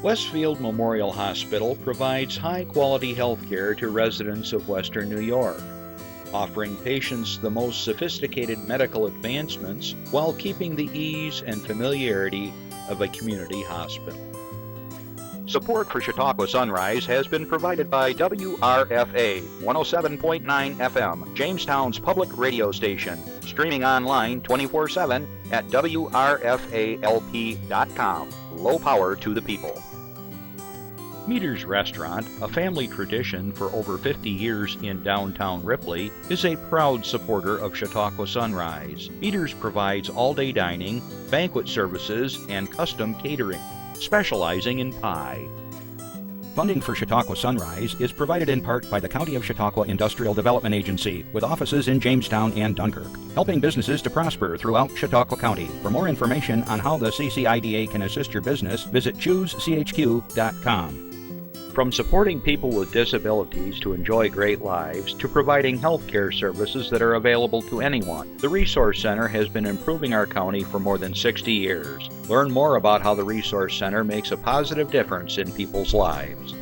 Westfield Memorial Hospital provides high-quality health care to residents of Western New York, offering patients the most sophisticated medical advancements while keeping the ease and familiarity of a community hospital. Support for Chautauqua Sunrise has been provided by WRFA 107.9 FM, Jamestown's public radio station, streaming online 24/7 at WRFALP.com. Low power to the people. Meter's Restaurant, a family tradition for over 50 years in downtown Ripley, is a proud supporter of Chautauqua Sunrise. Meter's provides all-day dining, banquet services, and custom catering, specializing in pie. Funding for Chautauqua Sunrise is provided in part by the County of Chautauqua Industrial Development Agency, with offices in Jamestown and Dunkirk, helping businesses to prosper throughout Chautauqua County. For more information on how the CCIDA can assist your business, visit choosechq.com. From supporting people with disabilities to enjoy great lives, to providing health care services that are available to anyone, the Resource Center has been improving our county for more than 60 years. Learn more about how the Resource Center makes a positive difference in people's lives.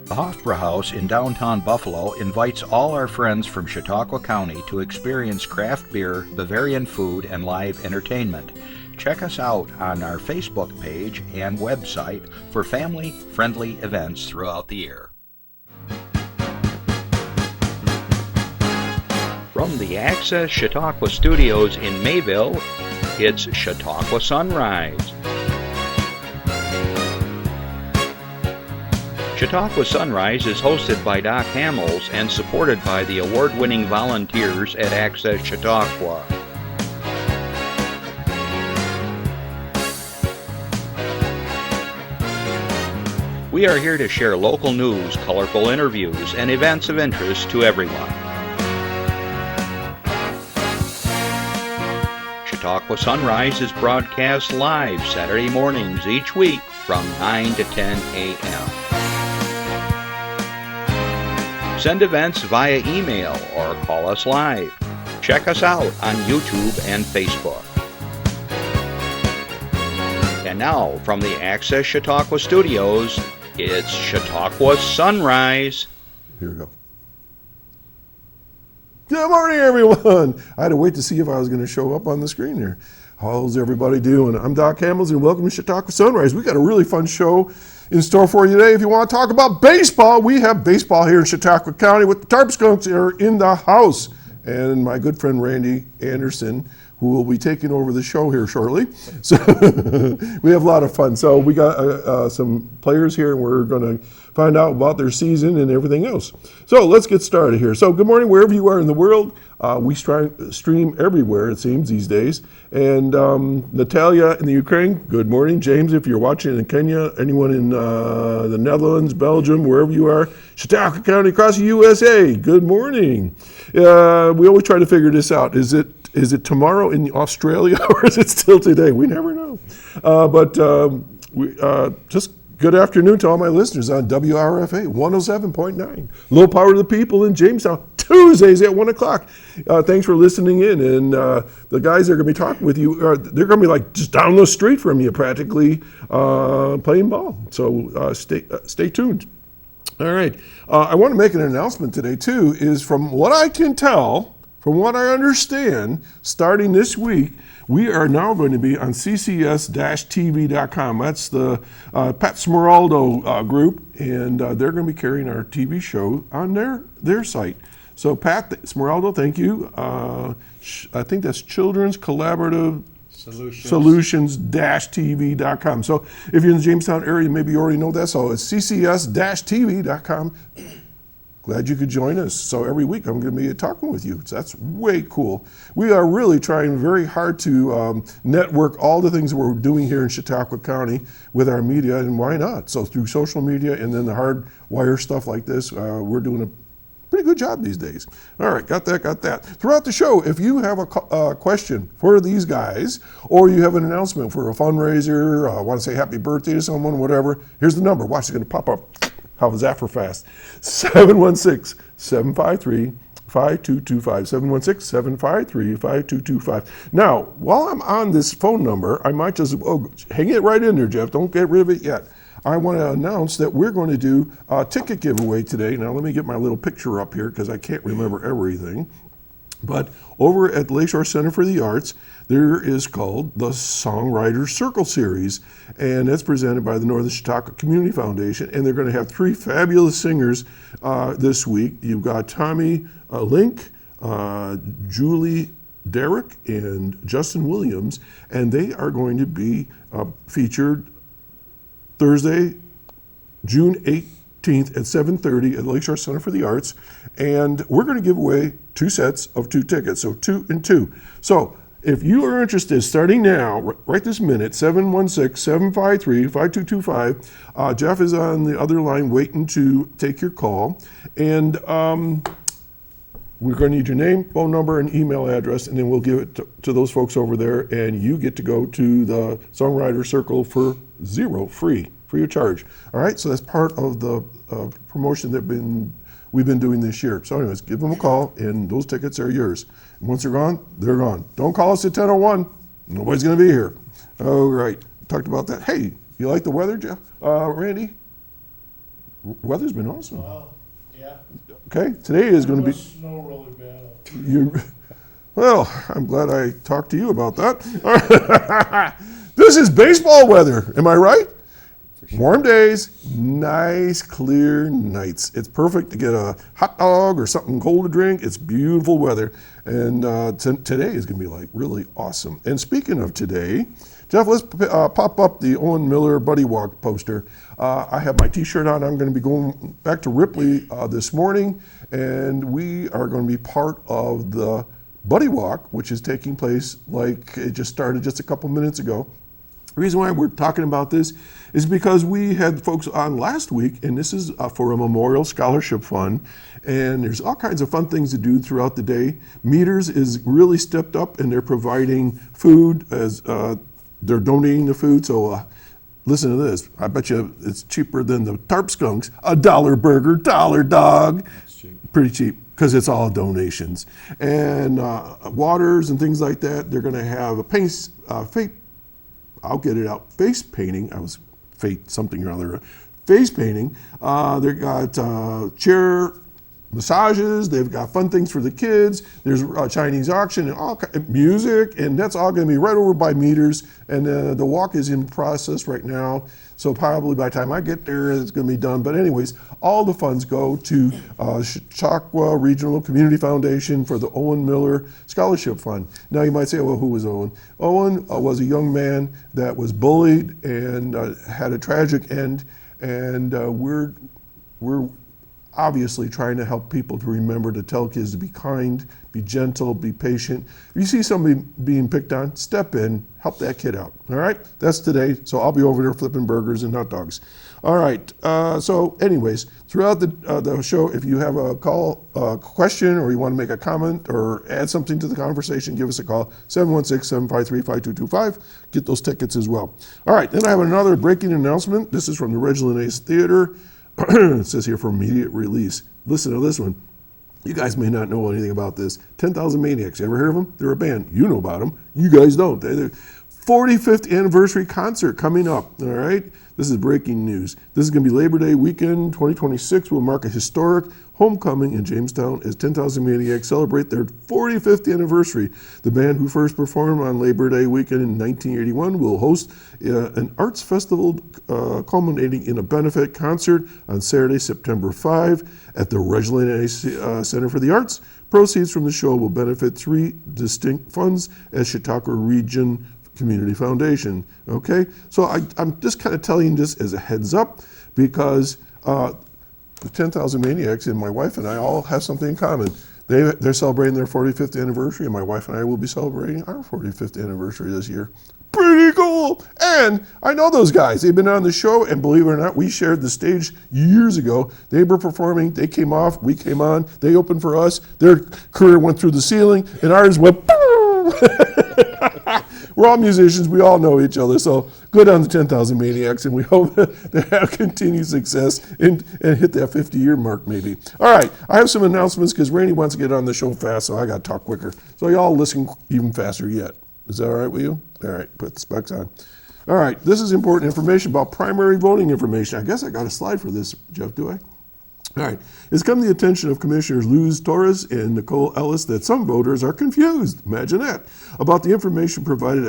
The Hofbräu House in downtown Buffalo invites all our friends from Chautauqua County to experience craft beer, Bavarian food, and live entertainment. Check us out on our Facebook page and website for family-friendly events throughout the year. From the Access Chautauqua Studios in Mayville, it's Chautauqua Sunrise. Chautauqua Sunrise is hosted by Doc Hamels and supported by the award-winning volunteers at Access Chautauqua. We are here to share local news, colorful interviews, and events of interest to everyone. Chautauqua Sunrise is broadcast live Saturday mornings each week from 9 to 10 a.m. Send events via email or call us live. Check us out on YouTube and Facebook. And now, from the Access Chautauqua Studios, it's Chautauqua Sunrise. Here we go. Good morning, everyone. I had to wait to see if I was going to show up on the screen here. How's everybody doing? I'm Doc Hamels, and welcome to Chautauqua Sunrise. We got a really fun show in store for you today. If you want to talk about baseball, we have baseball here in Chautauqua County with the Tarp Skunks are in the house. And my good friend Randy Anderson, who will be taking over the show here shortly. So we have a lot of fun. So we got some players here, and we're going to find out about their season and everything else. So let's get started here. So good morning, wherever you are in the world. We stream everywhere, it seems, these days. And Natalia in the Ukraine, good morning. James, if you're watching in Kenya, anyone in the Netherlands, Belgium, wherever you are, Chautauqua County, across the USA, good morning. We always try to figure this out. Is it tomorrow in Australia, or is it still today? We never know. Just good afternoon to all my listeners on WRFA 107.9. Low power to the people in Jamestown, Tuesdays at 1 o'clock. Thanks for listening in. And the guys that are going to be talking with you, they're going to be like just down the street from you practically playing ball. So stay tuned. All right. I want to make an announcement today, too, is from what I can tell, from what I understand, starting this week, we are now going to be on ccs-tv.com. That's the Pat Smeraldo group, and they're going to be carrying our TV show on their site. So Pat Smeraldo, thank you. I think that's Children's Collaborative Solutions-tv.com. So if you're in the Jamestown area, maybe you already know that. So it's ccs-tv.com. Glad you could join us. So every week I'm going to be talking with you. So that's way cool. We are really trying very hard to network all the things that we're doing here in Chautauqua County with our media, and why not? So through social media and then the hard wire stuff like this, we're doing a pretty good job these days. All right, got that. Throughout the show, if you have a question for these guys, or you have an announcement for a fundraiser, want to say happy birthday to someone, whatever, here's the number. Watch, it's going to pop up. How was that for fast? 716-753-5225. 716-753-5225. Now, while I'm on this phone number, I might just hang it right in there, Jeff. Don't get rid of it yet. I want to announce that we're going to do a ticket giveaway today. Now, let me get my little picture up here because I can't remember everything. But over at Lakeshore Center for the Arts, there is called the Songwriters Circle Series, and that's presented by the Northern Chautauqua Community Foundation, and they're going to have 3 fabulous singers this week. You've got Tommy Link, Julie Derrick, and Justin Williams, and they are going to be featured Thursday, June 18th at 7:30 at Lakeshore Center for the Arts, and we're going to give away 2 sets of 2 tickets, so 2 and 2. So if you are interested, starting now, right this minute, 716-753-5225, Jeff is on the other line waiting to take your call, and we're going to need your name, phone number, and email address, and then we'll give it to those folks over there, and you get to go to the Songwriter Circle for free of charge. All right, so that's part of the promotion that we've been doing this year. So anyways, give them a call, and those tickets are yours. And once they're gone, they're gone. Don't call us at 10:01. Nobody's going to be here. All right, talked about that. Hey, you like the weather, Jeff? Randy? Weather's been awesome. Well, yeah. Okay, today is going to be... snow really bad. Well, I'm glad I talked to you about that. This is baseball weather, am I right? Warm days, nice clear nights. It's perfect to get a hot dog or something cold to drink. It's beautiful weather, and today is going to be like really awesome. And speaking of today, Jeff, let's pop up the Owen Miller Buddy Walk poster. I have my t-shirt on. I'm going to be going back to Ripley this morning, and we are going to be part of the Buddy Walk, which is taking place like it just started just a couple minutes ago. The reason why we're talking about this is because we had folks on last week, and this is for a Memorial Scholarship Fund, and there's all kinds of fun things to do throughout the day. Meters is really stepped up, and they're providing food as they're donating the food, so listen to this. I bet you it's cheaper than the Tarp Skunks. $1 burger, $1 dog. That's cheap. Pretty cheap, because it's all donations. And waters and things like that. They're going to have a face painting. I was fate something or other. Face painting. They got chair massages. They've got fun things for the kids. There's a Chinese auction and all music, and that's all going to be right over by Meters. And the walk is in process right now, so probably by the time I get there, it's going to be done. But anyways, all the funds go to Chautauqua Regional Community Foundation for the Owen Miller Scholarship Fund. Now you might say, well, who was Owen? Owen was a young man that was bullied and had a tragic end, and we're obviously trying to help people to remember to tell kids to be kind, be gentle, be patient. If you see somebody being picked on, step in, help that kid out. All right, that's today. So I'll be over there flipping burgers and hot dogs. All right. So anyways, throughout the show, if you have a question, or you want to make a comment or add something to the conversation, give us a call, 716-753-5225. Get those tickets as well. All right. Then I have another breaking announcement. This is from the Reginald Ace Theater. It says here for immediate release. Listen to this one. You guys may not know anything about this. 10,000 Maniacs. You ever heard of them? They're a band. You know about them. You guys don't. They're 45th anniversary concert coming up. All right. This is breaking news. This is going to be Labor Day weekend 2026. Will mark a historic homecoming in Jamestown as 10,000 Maniacs celebrate their 45th anniversary. The band, who first performed on Labor Day weekend in 1981, will host an arts festival culminating in a benefit concert on Saturday, September 5 at the Reginald Ace Center for the Arts. Proceeds from the show will benefit 3 distinct funds at Chautauqua Region Community Foundation. Okay, so I'm just kind of telling you this as a heads up, because the 10,000 Maniacs and my wife and I all have something in common. They're celebrating their 45th anniversary, and my wife and I will be celebrating our 45th anniversary this year. Pretty cool. And I know those guys. They've been on the show, and believe it or not, we shared the stage years ago. They were performing. They came off. We came on. They opened for us. Their career went through the ceiling, and ours went We're all musicians. We all know each other. So good on the 10,000 Maniacs, and we hope they have continued success and hit that 50-year mark maybe. All right, I have some announcements because Randy wants to get on the show fast, so I got to talk quicker. So y'all listen even faster yet. Is that all right with you? All right, put the specs on. All right, this is important information about primary voting information. I guess I got a slide for this, Jeff, do I? All right. It's come to the attention of Commissioners Luz Torres and Nicole Ellis that some voters are confused, imagine that, about the information provided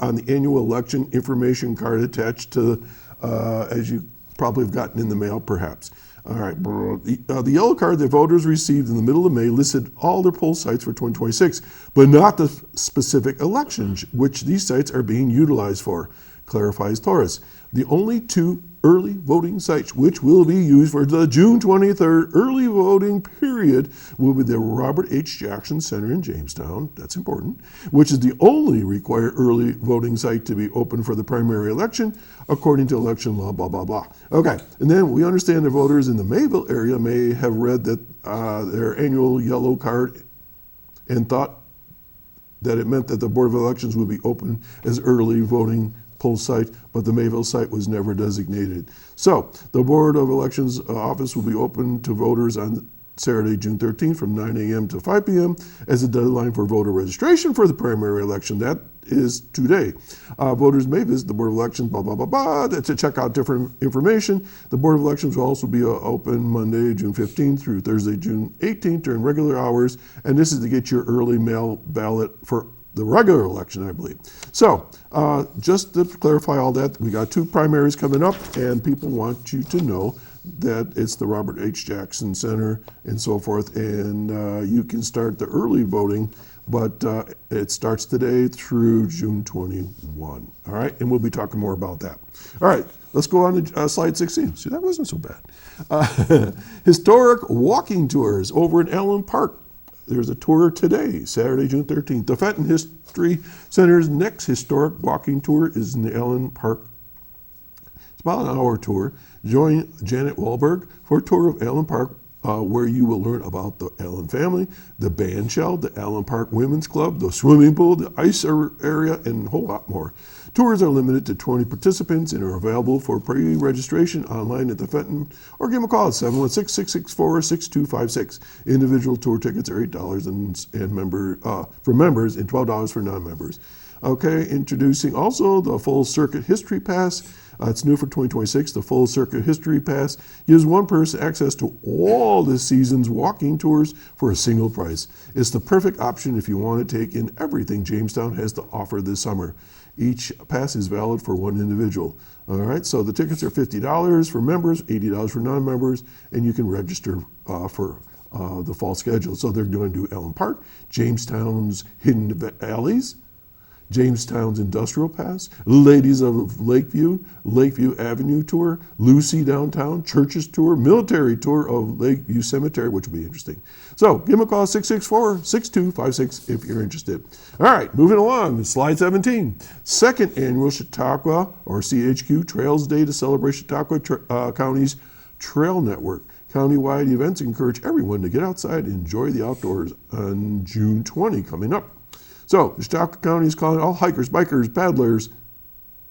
on the annual election information card attached to, as you probably have gotten in the mail, perhaps. All right. The yellow card that voters received in the middle of May listed all their poll sites for 2026, but not the specific elections which these sites are being utilized for, clarifies Torres. The only two early voting sites which will be used for the June 23rd early voting period will be the Robert H. Jackson Center in Jamestown, that's important, which is the only required early voting site to be open for the primary election, according to election law, blah, blah, blah. Okay, and then we understand the voters in the Mayville area may have read that their annual yellow card and thought that it meant that the Board of Elections would be open as early voting poll site, but the Mayville site was never designated. So the Board of Elections office will be open to voters on Saturday, June 13th from 9 a.m. to 5 p.m. as a deadline for voter registration for the primary election. That is today. Voters may visit the Board of Elections, blah, blah, blah, blah, to check out different information. The Board of Elections will also be open Monday, June 15th through Thursday, June 18th during regular hours, and this is to get your early mail ballot for the regular election, I believe. So, just to clarify all that, we got two primaries coming up, and people want you to know that it's the Robert H. Jackson Center and so forth, and you can start the early voting, but it starts today through June 21. All right, and we'll be talking more about that. All right, let's go on to slide 16. See, that wasn't so bad. Historic walking tours over in Allen Park. There's a tour today, Saturday, June 13th. The Fenton History Center's next historic walking tour is in the Allen Park. It's about an hour tour. Join Janet Wahlberg for a tour of Allen Park, where you will learn about the Allen family, the band shell, the Allen Park Women's Club, the swimming pool, the ice area, and a whole lot more. Tours are limited to 20 participants and are available for pre-registration online at the Fenton, or give them a call at 716-664-6256. Individual tour tickets are $8 for members and $12 for non-members. Okay, introducing also the Full Circuit History Pass. It's new for 2026. The Full Circuit History Pass gives one person access to all this season's walking tours for a single price. It's the perfect option if you want to take in everything Jamestown has to offer this summer. Each pass is valid for one individual. All right, so the tickets are $50 for members, $80 for non-members, and you can register for the fall schedule. So they're going to do Allen Park, Jamestown's Hidden Alleys, Jamestown's Industrial Pass, Ladies of Lakeview, Lakeview Avenue Tour, Lucy Downtown, Churches Tour, Military Tour of Lakeview Cemetery, which will be interesting. So give them a call, 664-6256 if you're interested. All right, moving along, slide 17. Second annual Chautauqua, or CHQ, Trails Day to celebrate Chautauqua County's Trail Network. Countywide events encourage everyone to get outside and enjoy the outdoors on June 20 coming up. So, Chautauqua County is calling all hikers, bikers, paddlers,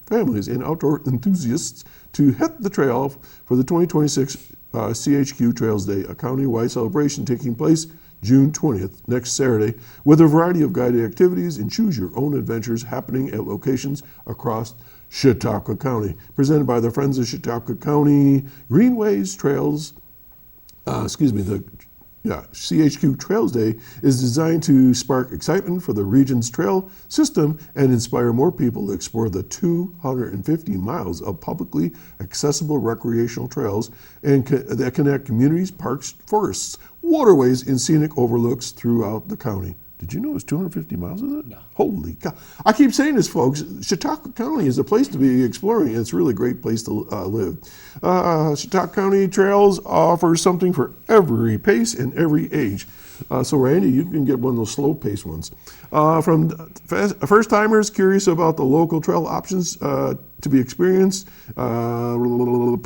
families, and outdoor enthusiasts to hit the trail for the 2026 CHQ Trails Day, a county-wide celebration taking place June 20th, next Saturday, with a variety of guided activities and choose your own adventures happening at locations across Chautauqua County. Presented by the Friends of Chautauqua County Greenways Trails, CHQ Trails Day is designed to spark excitement for the region's trail system and inspire more people to explore the 250 miles of publicly accessible recreational trails that connect communities, parks, forests, waterways, and scenic overlooks throughout the county. Did you know it's 250 miles of it? No. Holy cow. I keep saying this, folks. Chautauqua County is a place to be exploring. It's a really great place to live. Chautauqua County Trails offers something for every pace and every age. So Randy, you can get one of those slow pace ones. From first timers curious about the local trail options to be experienced, you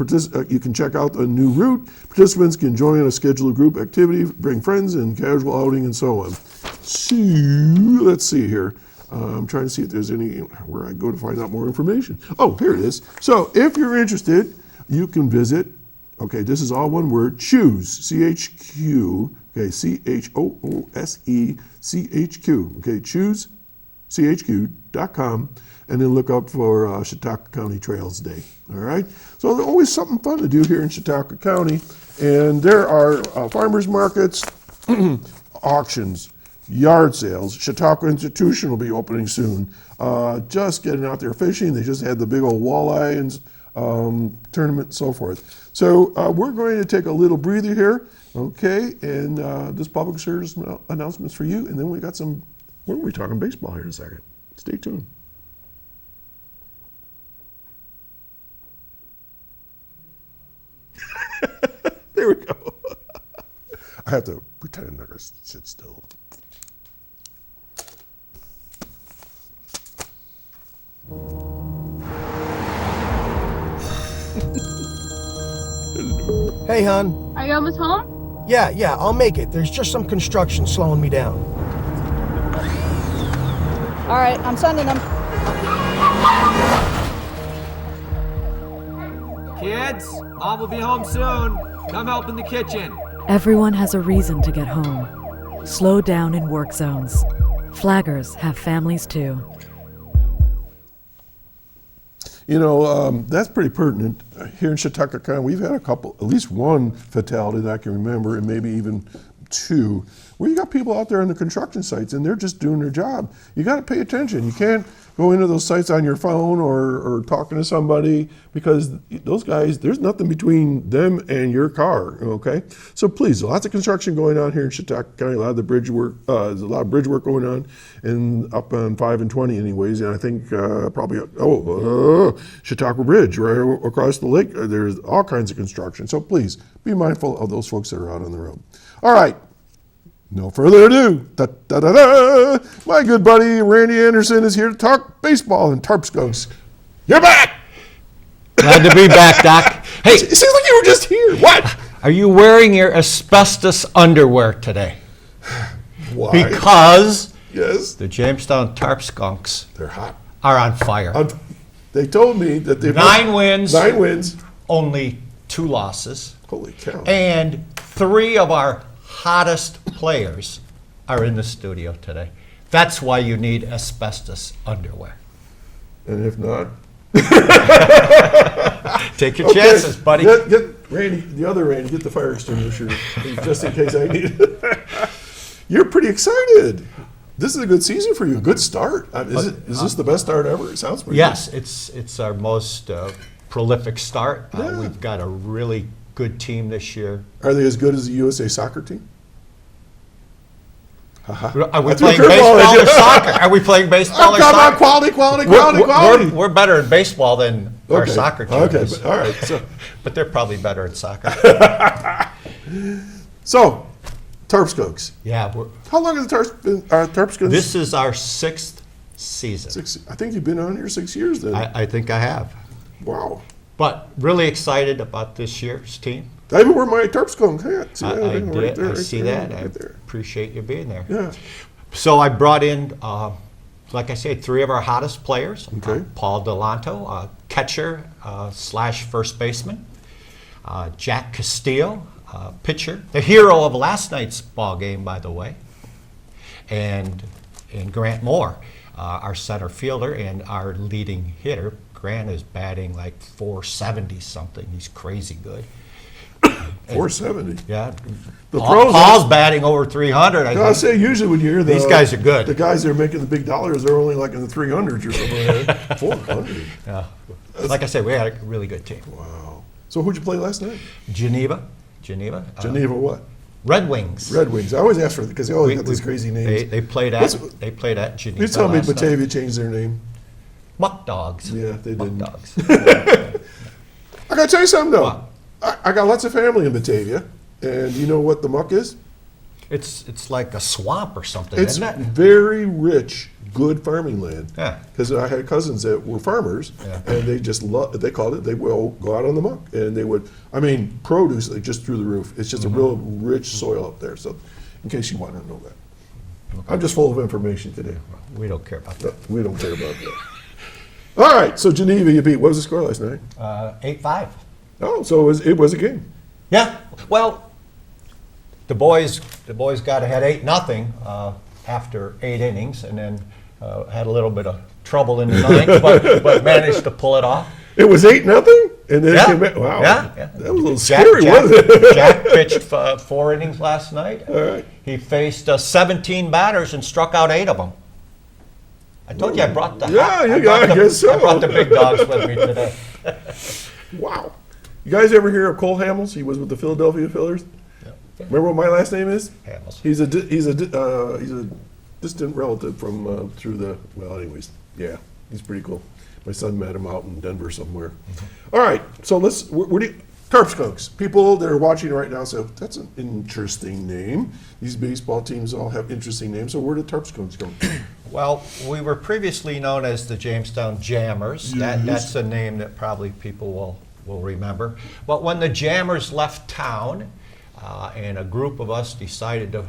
can check out a new route. Participants can join a scheduled group activity, bring friends, and casual outing, and so on. So let's see here. I'm trying to see if there's where I go to find out more information. Oh, here it is. So if you're interested, you can visit. Okay, this is all one word. Choose, CHQ. Okay, CHOOSE, CHQ. Okay, choose chq.com, and then look up for Chautauqua County Trails Day. All right? So there's always something fun to do here in Chautauqua County, and there are farmers markets, auctions, yard sales. Chautauqua Institution will be opening soon. Just getting out there fishing. They just had the big old walleye and tournament and so forth. So we're going to take a little breather here, okay? And this public service announcements for you, and then we got some, what are we talking baseball here in a second? Stay tuned. There we go. I have to pretend that I sit still. Hey, hon. Are you almost home? Yeah, I'll make it. There's just some construction slowing me down. All right, I'm sending them. Kids, Mom will be home soon. Come help in the kitchen. Everyone has a reason to get home. Slow down in work zones. Flaggers have families too. You know, that's pretty pertinent. Here in Chautauqua County, we've had at least one fatality that I can remember, and maybe even two, where you got people out there on the construction sites and they're just doing their job. You got to pay attention. You can't go into those sites on your phone or talking to somebody, because those guys, there's nothing between them and your car, okay? So please, lots of construction going on here in Chautauqua County, a lot of the bridge work, there's a lot of bridge work going on, and up on 5 and 20 anyways, and I think probably, Chautauqua Bridge, right across the lake, there's all kinds of construction. So please, be mindful of those folks that are out on the road. All right. No further ado, my good buddy Randy Anderson is here to talk baseball and Tarp Skunks. You're back! Glad to be back, Doc. Hey, It seems like you were just here. What? are you wearing your asbestos underwear today? Why? Because Yes, the Jamestown Tarp Skunks they're hot. are on fire. They told me that they've 9 wins, 9 wins. only 2 losses, Holy cow. and 3 of our hottest players are in the studio today. That's why you need asbestos underwear. And if not, Take your chances, buddy. Get Randy, the other Randy, get the fire extinguisher just in case I need it. You're pretty excited. This is a good season for you. A good start. Is this the best start ever? It sounds pretty Yes, it's our most prolific start. Yeah. We've got a really good team this year. good. Are they as good as the USA soccer team? Are we I threw a playing curveball baseball at you. or soccer? Are we playing baseball I'm or talking about soccer? quality. We're better at baseball than our Okay. soccer team Okay, is. but, all right. But they're probably better at soccer. So, Tarp Skunks. Yeah, How long has the Tarp Skunks? this is our 6th season. I think you've been on here 6 years then. I think I have. Wow. But really excited about this year's team. I even wear my Tarp Skunk hat. See I that? did. Right there, I right see there, that. I right there. appreciate you being there. Yeah. So I brought in, like I said, 3 of our hottest players. Okay. Paul Dulanto, catcher slash first baseman. Jack Castillo, pitcher, the hero of last night's ball game, by the way. And Grant Moore, our center fielder and our leading hitter. Grant is batting like 470 something. He's crazy good. 470. Yeah. The pros Paul's batting over 300. I say usually when you hear These guys are good. The guys that are making the big dollars, they're only like in the 300s or something. Like that. 400. Yeah. Like I said, we had a really good team. Wow. So who'd you play last night? Geneva. Geneva what? Red Wings. Red Wings. I always ask for it because they always got these crazy names. They played What's- at Geneva. You tell me last night. Batavia changed their name. Muck Dogs. Yeah, they Muck didn't. Dogs. I gotta tell you something though. What? I got lots of family in Batavia, and you know what the muck is? It's like a swamp or something, It's isn't it? very rich, good farming land. Yeah. Because I had cousins that were farmers, Yeah. and they just they called it. They will go out on the muck, and they would. I mean, produce like just through the roof. It's just a real rich soil up there. So, in case you want to know that, I'm just full of information today. We don't care about that. We don't care about that. All right, so Geneva, you beat. What was the score last night? 8-5. Oh, so it was a game. Yeah. Well, the boys got ahead 8-0 after 8 innings, and then Had a little bit of trouble in the ninth, but managed to pull it off. It was 8-0, and then it Yeah. came back. Wow, Yeah. that was a little scary, wasn't it? Jack pitched 4 innings last night. All right. He faced 17 batters and struck out 8 of them. I told you I brought the Yeah, you brought got- I guess so. I brought the big dogs with me today. Wow. You guys ever hear of Cole Hamels? He was with the Philadelphia Phillies. Remember what my last name is? Hamels. He's a distant relative from through the. Well, anyways, yeah, he's pretty cool. My son met him out in Denver somewhere. All right, so let's. Where do you, Tarp Skunks? People that are watching right now say that's an interesting name. These baseball teams all have interesting names. So where did Tarp Skunks come from? Well, we were previously known as the Jamestown Jammers. That's a name that probably people will remember. But when the Jammers left town, and a group of us decided to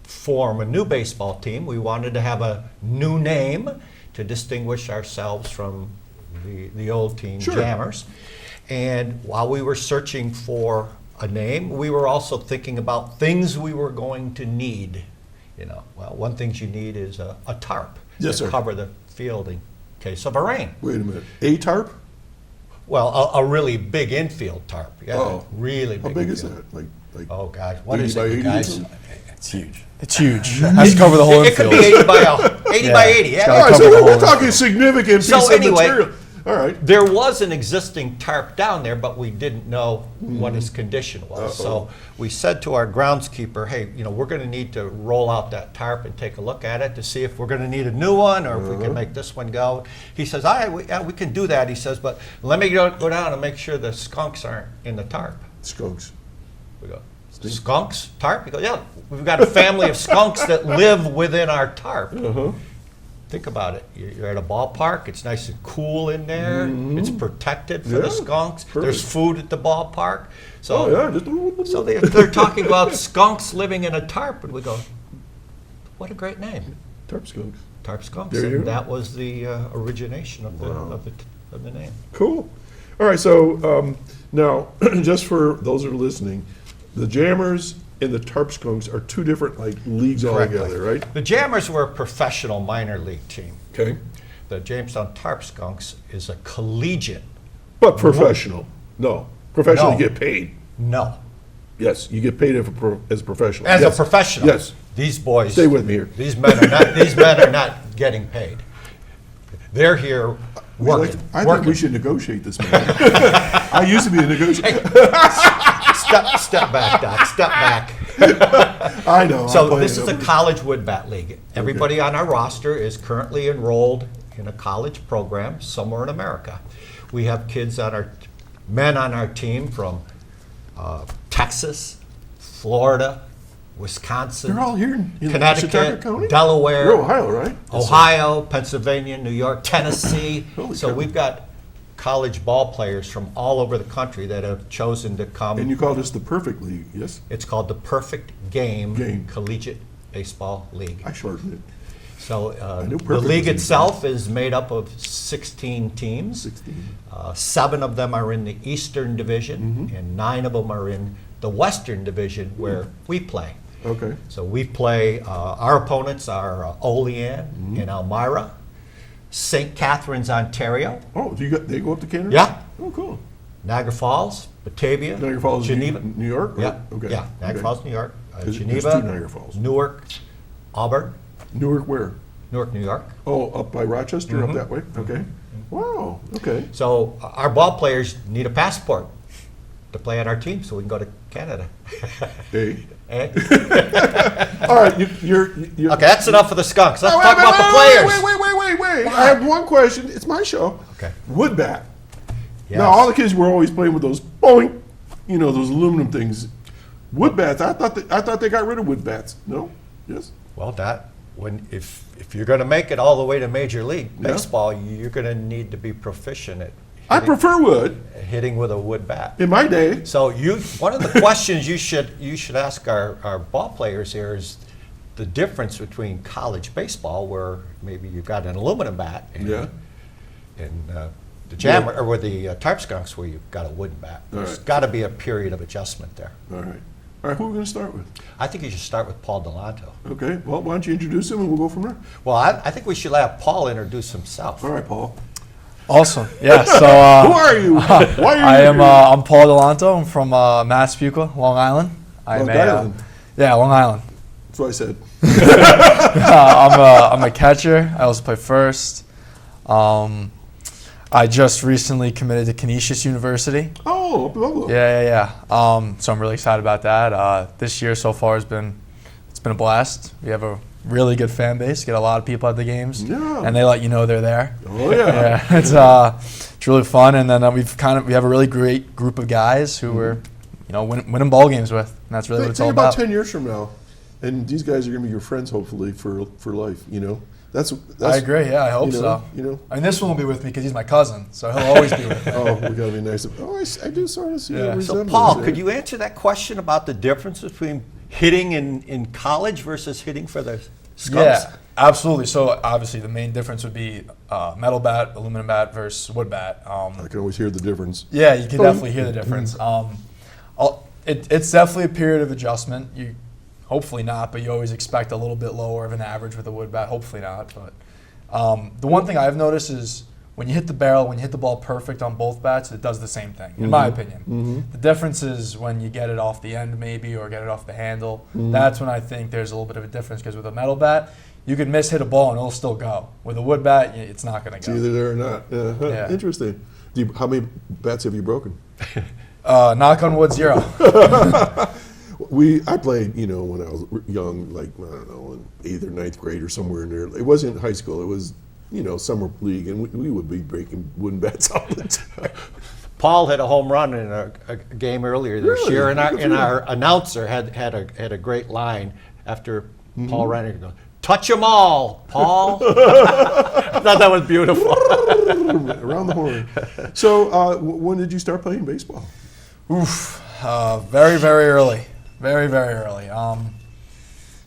form a new baseball team, we wanted to have a new name to distinguish ourselves from the old team, Sure. Jammers. And while we were searching for a name, we were also thinking about things we were going to need. Well, one thing you need is a tarp Yes, to sir. cover the field in case of a rain. Wait a minute. A tarp? Well, a really big infield tarp. Yeah, Oh. really big. How big is infield. that? Like Oh gosh, what 80 is by it, 80 or guys? something? It's huge. It's huge. Has to cover the whole It could infield. be 80 by 80. Yeah. gotta all right, cover so the we're whole talking infield. significant piece So of anyway- material. All right. There was an existing tarp down there, but we didn't know what its condition was. So we said to our groundskeeper, hey, we're going to need to roll out that tarp and take a look at it to see if we're going to need a new one or if we can make this one go. He says, all right, we can do that. He says, but let me go down and make sure the skunks aren't in the tarp. Skunks. We go, skunks? Tarp? He goes, yeah, we've got a family of skunks that live within our tarp. Think about it. You're at a ballpark. It's nice and cool in there. It's protected for Yeah, the skunks. There's perfect. food at the ballpark. So, Oh yeah, just a little. so they're talking about skunks living in a tarp, and we go, what a great name, Tarp Skunks. Tarp Skunks. There you And go. that was the origination of the name. Cool. All right, so now, just for those that are listening, the Jammers and the Tarp Skunks are two different leagues Correctly. altogether, right? The Jammers were a professional minor league team. Okay. The Jamestown Tarp Skunks is a collegiate. But professional. No. Professional, No. you get paid. No. Yes, you get paid as a professional. As Yes. a professional. Yes. These boys. Stay with me here. These men are not getting paid. They're here working. I think working. we should negotiate this, man. I used to be a negotiator. Step back, Doc. Step back. I know. I'm So playing this is a numbers. college wood bat league. Everybody on our roster is currently enrolled in a college program somewhere in America. We have men on our team from Texas, Florida, Wisconsin, They're all here in Chautauqua Connecticut, County? Delaware, You're Ohio, right? Ohio, Pennsylvania, New York, Tennessee. Holy So cow. we've got college ball players from all over the country that have chosen to come. And you call this the perfect league, yes? It's called the Perfect Game, Game. Collegiate Baseball League. I shortened it. So knew the perfect league was in itself is made up of 16 teams. 16. 7 of them are in the Eastern Division, and 9 of them are in the Western Division where we play. Okay. So we play, our opponents are Olean and Elmira, St. Catharines, Ontario, Oh, they go up to Canada? Yeah. Oh, cool. Niagara Falls, Batavia, Niagara Falls, Geneva. New York? Yeah, Okay. yeah, Niagara Okay. Falls, New York, There's Geneva, two Niagara Falls. Newark, Auburn, Newark where? Newark, New York. Oh, up by Rochester, Mm-hmm. up that way? Okay. Wow, okay. So our ball players need a passport to play on our team, so we can go to Canada. Hey. Eh? All right, you're. Okay, that's enough of the Skunks. Let's Oh, talk about the players. Wait. I have one question. It's my show. Okay. Wood bat. Yes. Now, all the kids were always playing with those boing, those aluminum things. Wood bats. I thought they got rid of wood bats. No? Yes? Well, if you're going to make it all the way to Major League Yeah. Baseball, you're going to need to be proficient at I prefer wood. hitting with a wood bat. In my day, So one of the questions you should ask our ball players here is the difference between college baseball, where maybe you've got an aluminum bat, and, yeah. and the Jammer or with the Tarp Skunks, where you've got a wooden bat. All There's right. got to be a period of adjustment there. All right. All right, who are we going to start with? I think you should start with Paul Dulanto. Okay, well, why don't you introduce him and we'll go from there. Well, I think we should have Paul introduce himself. All right, Paul. Awesome. Yeah. So Who are you? Why are you here? I'm Paul Dulanto. I'm from Massapequa, Long Island. Long Island? Yeah, Long Island. That's what I said. I'm a catcher. I also play first. I just recently committed to Canisius University. Oh, up in Buffalo. Yeah. So I'm really excited about that. This year so far it's been a blast. We have a really good fan base. Get a lot of people at the games, and they let you know they're there. Oh yeah. It's really fun. And then we have a really great group of guys who we're winning ball games with, and that's really what it's all Think about about. 10 years from now, and these guys are going to be your friends, hopefully, for life, That's I agree. Yeah, I hope so. I mean, this one will be with me because he's my cousin, so he'll always be with me. Oh, we got to be nice. Oh, I do sort of see a So, resemblance Paul, there. could you answer that question about the difference between hitting in college versus hitting for the Skunks? Yeah, absolutely. So obviously the main difference would be metal bat, aluminum bat versus wood bat. I can always hear the difference. Yeah, you can definitely hear the difference. It's definitely a period of adjustment. You hopefully not, but you always expect a little bit lower of an average with a wood bat. Hopefully not, but the one thing I've noticed is when you hit the barrel, when you hit the ball perfect on both bats, it does the same thing, in my opinion. The difference is when you get it off the end maybe or get it off the handle. That's when I think there's a little bit of a difference because with a metal bat, you can miss hit a ball and it'll still go. With a wood bat, it's not going to It's go. either there or not. Yeah. Interesting. How many bats have you broken? Knock on wood, 0. I played, when I was young, like, I don't know, in 8th or 9th grade or somewhere in there. It wasn't high school. It was, summer league, and we would be breaking wooden bats all the time. Paul hit a home run in a game earlier this Really? year, and Good for you. our announcer had a great line after Paul ran it. He goes, "Touch 'em all, Paul." I thought that was beautiful. Around the horn. So, when did you start playing baseball? Very, very early. Very, very early.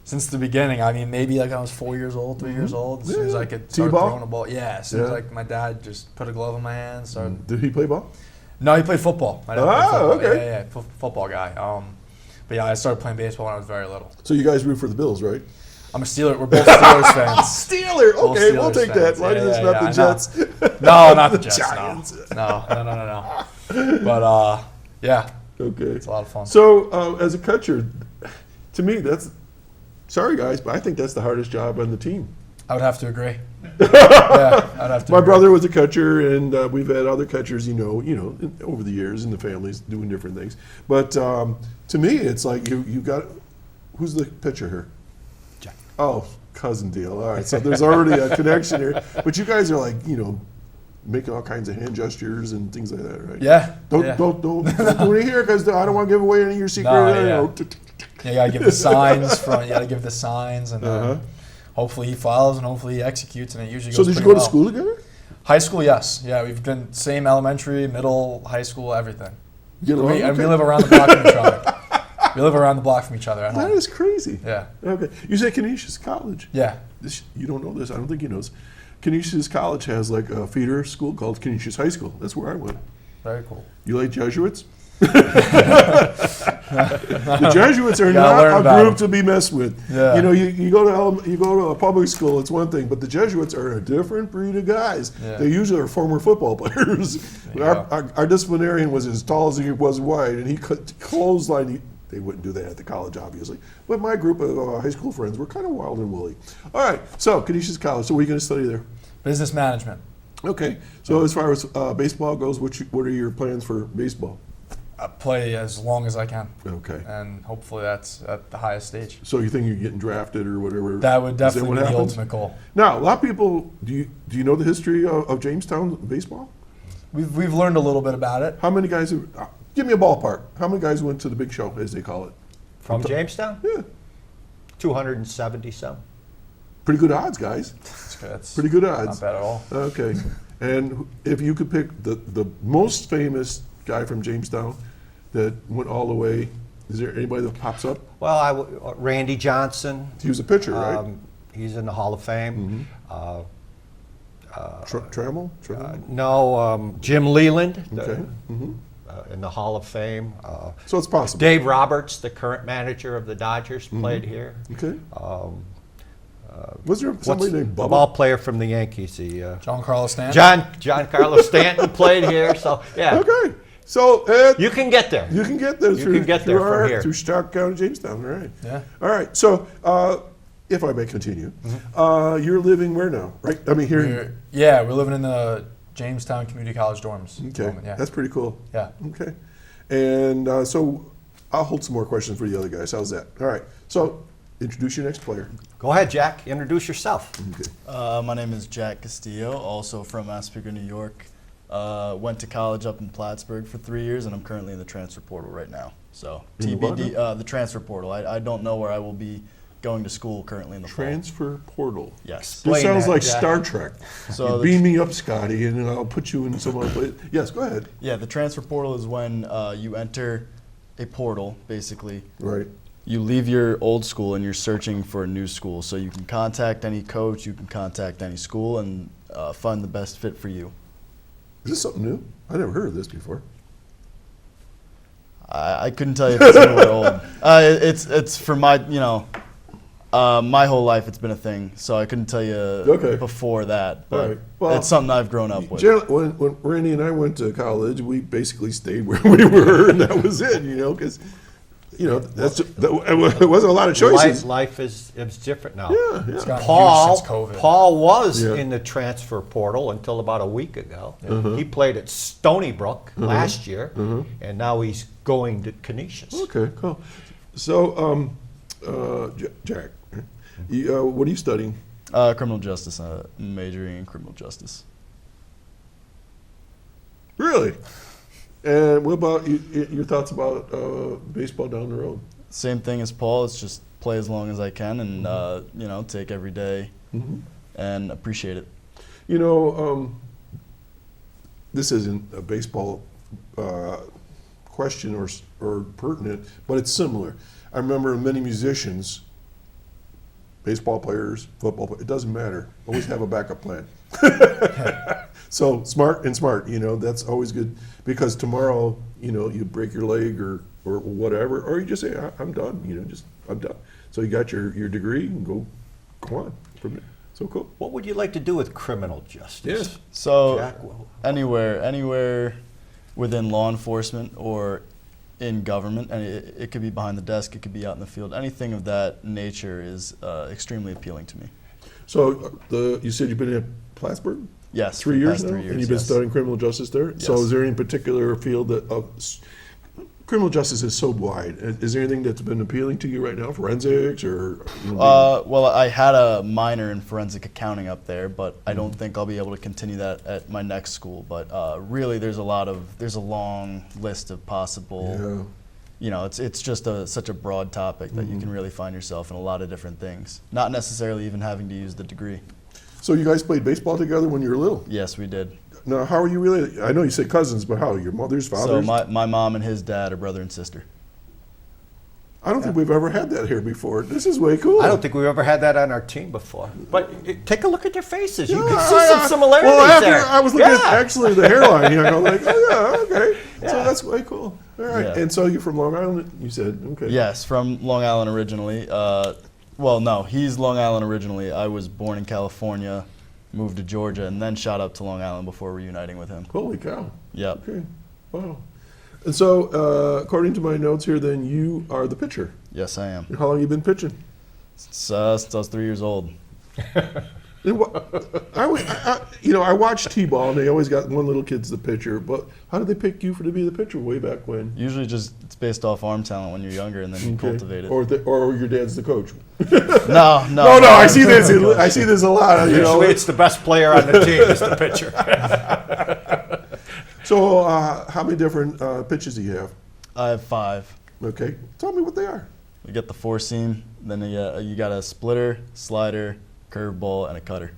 Since the beginning, I mean, maybe like I was 4 years old, 3 years old. As soon as I could start T-ball? throwing a ball. Yeah, as soon as like my dad just put a glove in my hand. Started. Did he play ball? No, he played football. My dad played football. Okay. Yeah, football guy. But yeah, I started playing baseball when I was very little. So you guys root for the Bills, right? I'm a Steeler. We're both Steelers fans. Steeler. Both Okay, we'll Steelers take that. fans. Why is this Yeah, not the I Jets? No, not the Jets. Giants. No. But yeah, Okay. it's a lot of fun. So, as a catcher, to me, sorry guys, but I think that's the hardest job on the team. I would have to agree. Yeah, I'd have to. My agree. brother was a catcher, and we've had other catchers, over the years in the families doing different things. But to me, it's like you got. Who's the pitcher here? Jack. Oh, cousin deal. All right, so there's already a connection here. But you guys are like, making all kinds of hand gestures and things like that, right? Yeah. Don't yeah. do it here because I don't want to give away any of your secret. No, yeah. You gotta give the signs you gotta give the signs, and hopefully he follows, and hopefully he executes, and it usually goes So did you pretty go to well. school together? High school, yes. Yeah, we've been same elementary, middle, high school, everything. You know, And we live around the block from each other. We live around the block from each other at That home. is crazy. Yeah. Okay. You say Canisius College. Yeah. You don't know this. I don't think you know this. Canisius College has like a feeder school called Canisius High School. That's where I went. Very cool. You like Jesuits? The Jesuits are gotta learn not a about group them. to be messed with. Yeah. You go to a public school, it's one thing, but the Jesuits are a different breed of guys. Yeah. They usually are former football players. Yeah. Our disciplinarian was as tall as he was wide, and he could clothesline. They wouldn't do that at the college, obviously. But my group of high school friends were kind of wild and woolly. All right, so Canisius College. So what are you going to study there? Business management. Okay. So as far as baseball goes, what are your plans for baseball? I play as long as I can. Okay. And hopefully that's at the highest stage. So you think you're getting drafted or whatever? That would Is that definitely what be the happens? ultimate goal. Now, a lot of people. Do you know the history of Jamestown baseball? We've learned a little bit about it. How many guys? Give me a ballpark. How many guys went to the big show, as they call it? From Jamestown? Yeah. 270 some. Pretty good odds, guys. That's Pretty good odds. not bad at all. Okay. And if you could pick the most famous guy from Jamestown that went all the way, is there anybody that pops up? Well, Randy Johnson. He was a pitcher, right? He's in the Hall of Fame. Trammell? No, Jim Leland. Okay. in the Hall of Fame. So it's possible. Dave Roberts, the current manager of the Dodgers, played here. Okay. Was there somebody named the Bubba? ball player from the Yankees? Giancarlo Stanton. John Carlos Stanton played here. So yeah, Okay. So you can get there. you can get there You through, can get there through, from here. through Chautauqua County, Jamestown. All right. Yeah. All right. So if I may continue, you're living where now? Right. I mean here. We're living in the Jamestown Community College dorms. at the Okay. moment, yeah. That's pretty cool. Yeah. Okay. And so I'll hold some more questions for the other guys. How's that? All right. So introduce your next player. Go ahead, Jack. Introduce yourself. Okay. My name is Jack Castillo, also from Massapequa, New York. Went to college up in Plattsburgh for 3 years, and I'm currently in the transfer portal right now. So In what TBD, the transfer portal. I don't know where I will be going to school currently in the fall. Transfer portal. Yes. This Explain sounds that, like Jack. Star Trek. So You the beam me up, Scotty, and then I'll put you in some other place. Yes, go ahead. Yeah, the transfer portal is when you enter a portal, basically. Right. You leave your old school and you're searching for a new school. So you can contact any coach, you can contact any school, and find the best fit for you. Is this something new? I never heard of this before. I couldn't tell you if it's new or old. It's for my, my whole life it's been a thing. So I couldn't tell you Okay. before that. But Right. Well, it's something I've grown up with. When Randy and I went to college, we basically stayed where we were, and that was it, because, it wasn't a lot of choices. Life is different now. Yeah, yeah. It's gotten huge Paul, since COVID. Paul was Yeah. in the transfer portal until about a week ago. He played at Stony Brook last year, and now he's going to Canisius. Okay, cool. So, Jack, what are you studying? Criminal justice, majoring in criminal justice. Really? And what about your thoughts about baseball down the road? Same thing as Paul. It's just play as long as I can and, take every day and appreciate it. This isn't a baseball question or pertinent, but it's similar. I remember many musicians, baseball players, football players, it doesn't matter. Always have a backup plan. So smart, that's always good, because tomorrow, you break your leg or whatever, or you just say, I'm done, I'm done. So you got your degree and go on from there. So cool. What would you like to do with criminal justice? Yes. So Jack, anywhere within law enforcement or in government, and it could be behind the desk, it could be out in the field. Anything of that nature is extremely appealing to me. So you said you've been in Plattsburgh? Yes, 3 for the years past now? 3 years, And you've been yes. studying criminal justice there? So Yes. is there any particular field criminal justice is so wide. Is there anything that's been appealing to you right now? Forensics or? Well, I had a minor in forensic accounting up there, but I don't think I'll be able to continue that at my next school. But really, there's a long list of possible. Yeah. It's just such a broad topic that you can really find yourself in a lot of different things. Not necessarily even having to use the degree. So you guys played baseball together when you were little? Yes, we did. Now, how are you related? I know you say cousins, but how? Your mother's, So father's? my mom and his dad are brother and sister. I don't think we've ever had that here before. This is way cool. I don't think we've ever had that on our team before. But take a look at their faces. You Yeah, can see some similarities well, after there. I was looking at Yeah. actually the hairline, I'm like, oh yeah, okay. So Yeah. that's way cool. All right. Yeah. And so you're from Long Island, you said, okay. Yes, from Long Island originally. Well, no, he's Long Island originally. I was born in California, moved to Georgia, and then shot up to Long Island before reuniting with him. Holy cow. Yep. Okay. Wow. And so, according to my notes here, then you are the pitcher. Yes, I am. How long have you been pitching? Since I was 3 years old. And I watch T-ball, and they always got one little kid's the pitcher. But how did they pick you to be the pitcher way back when? Usually it's based off arm talent when you're younger, and then you cultivate it. Or your dad's the coach. No. No. I see this. I see this a lot. Usually it's the best player on the team is the pitcher. So, how many different pitches do you have? I have 5. Okay, tell me what they are. You get the 4-seam, then you got a splitter, slider, curveball, and a cutter.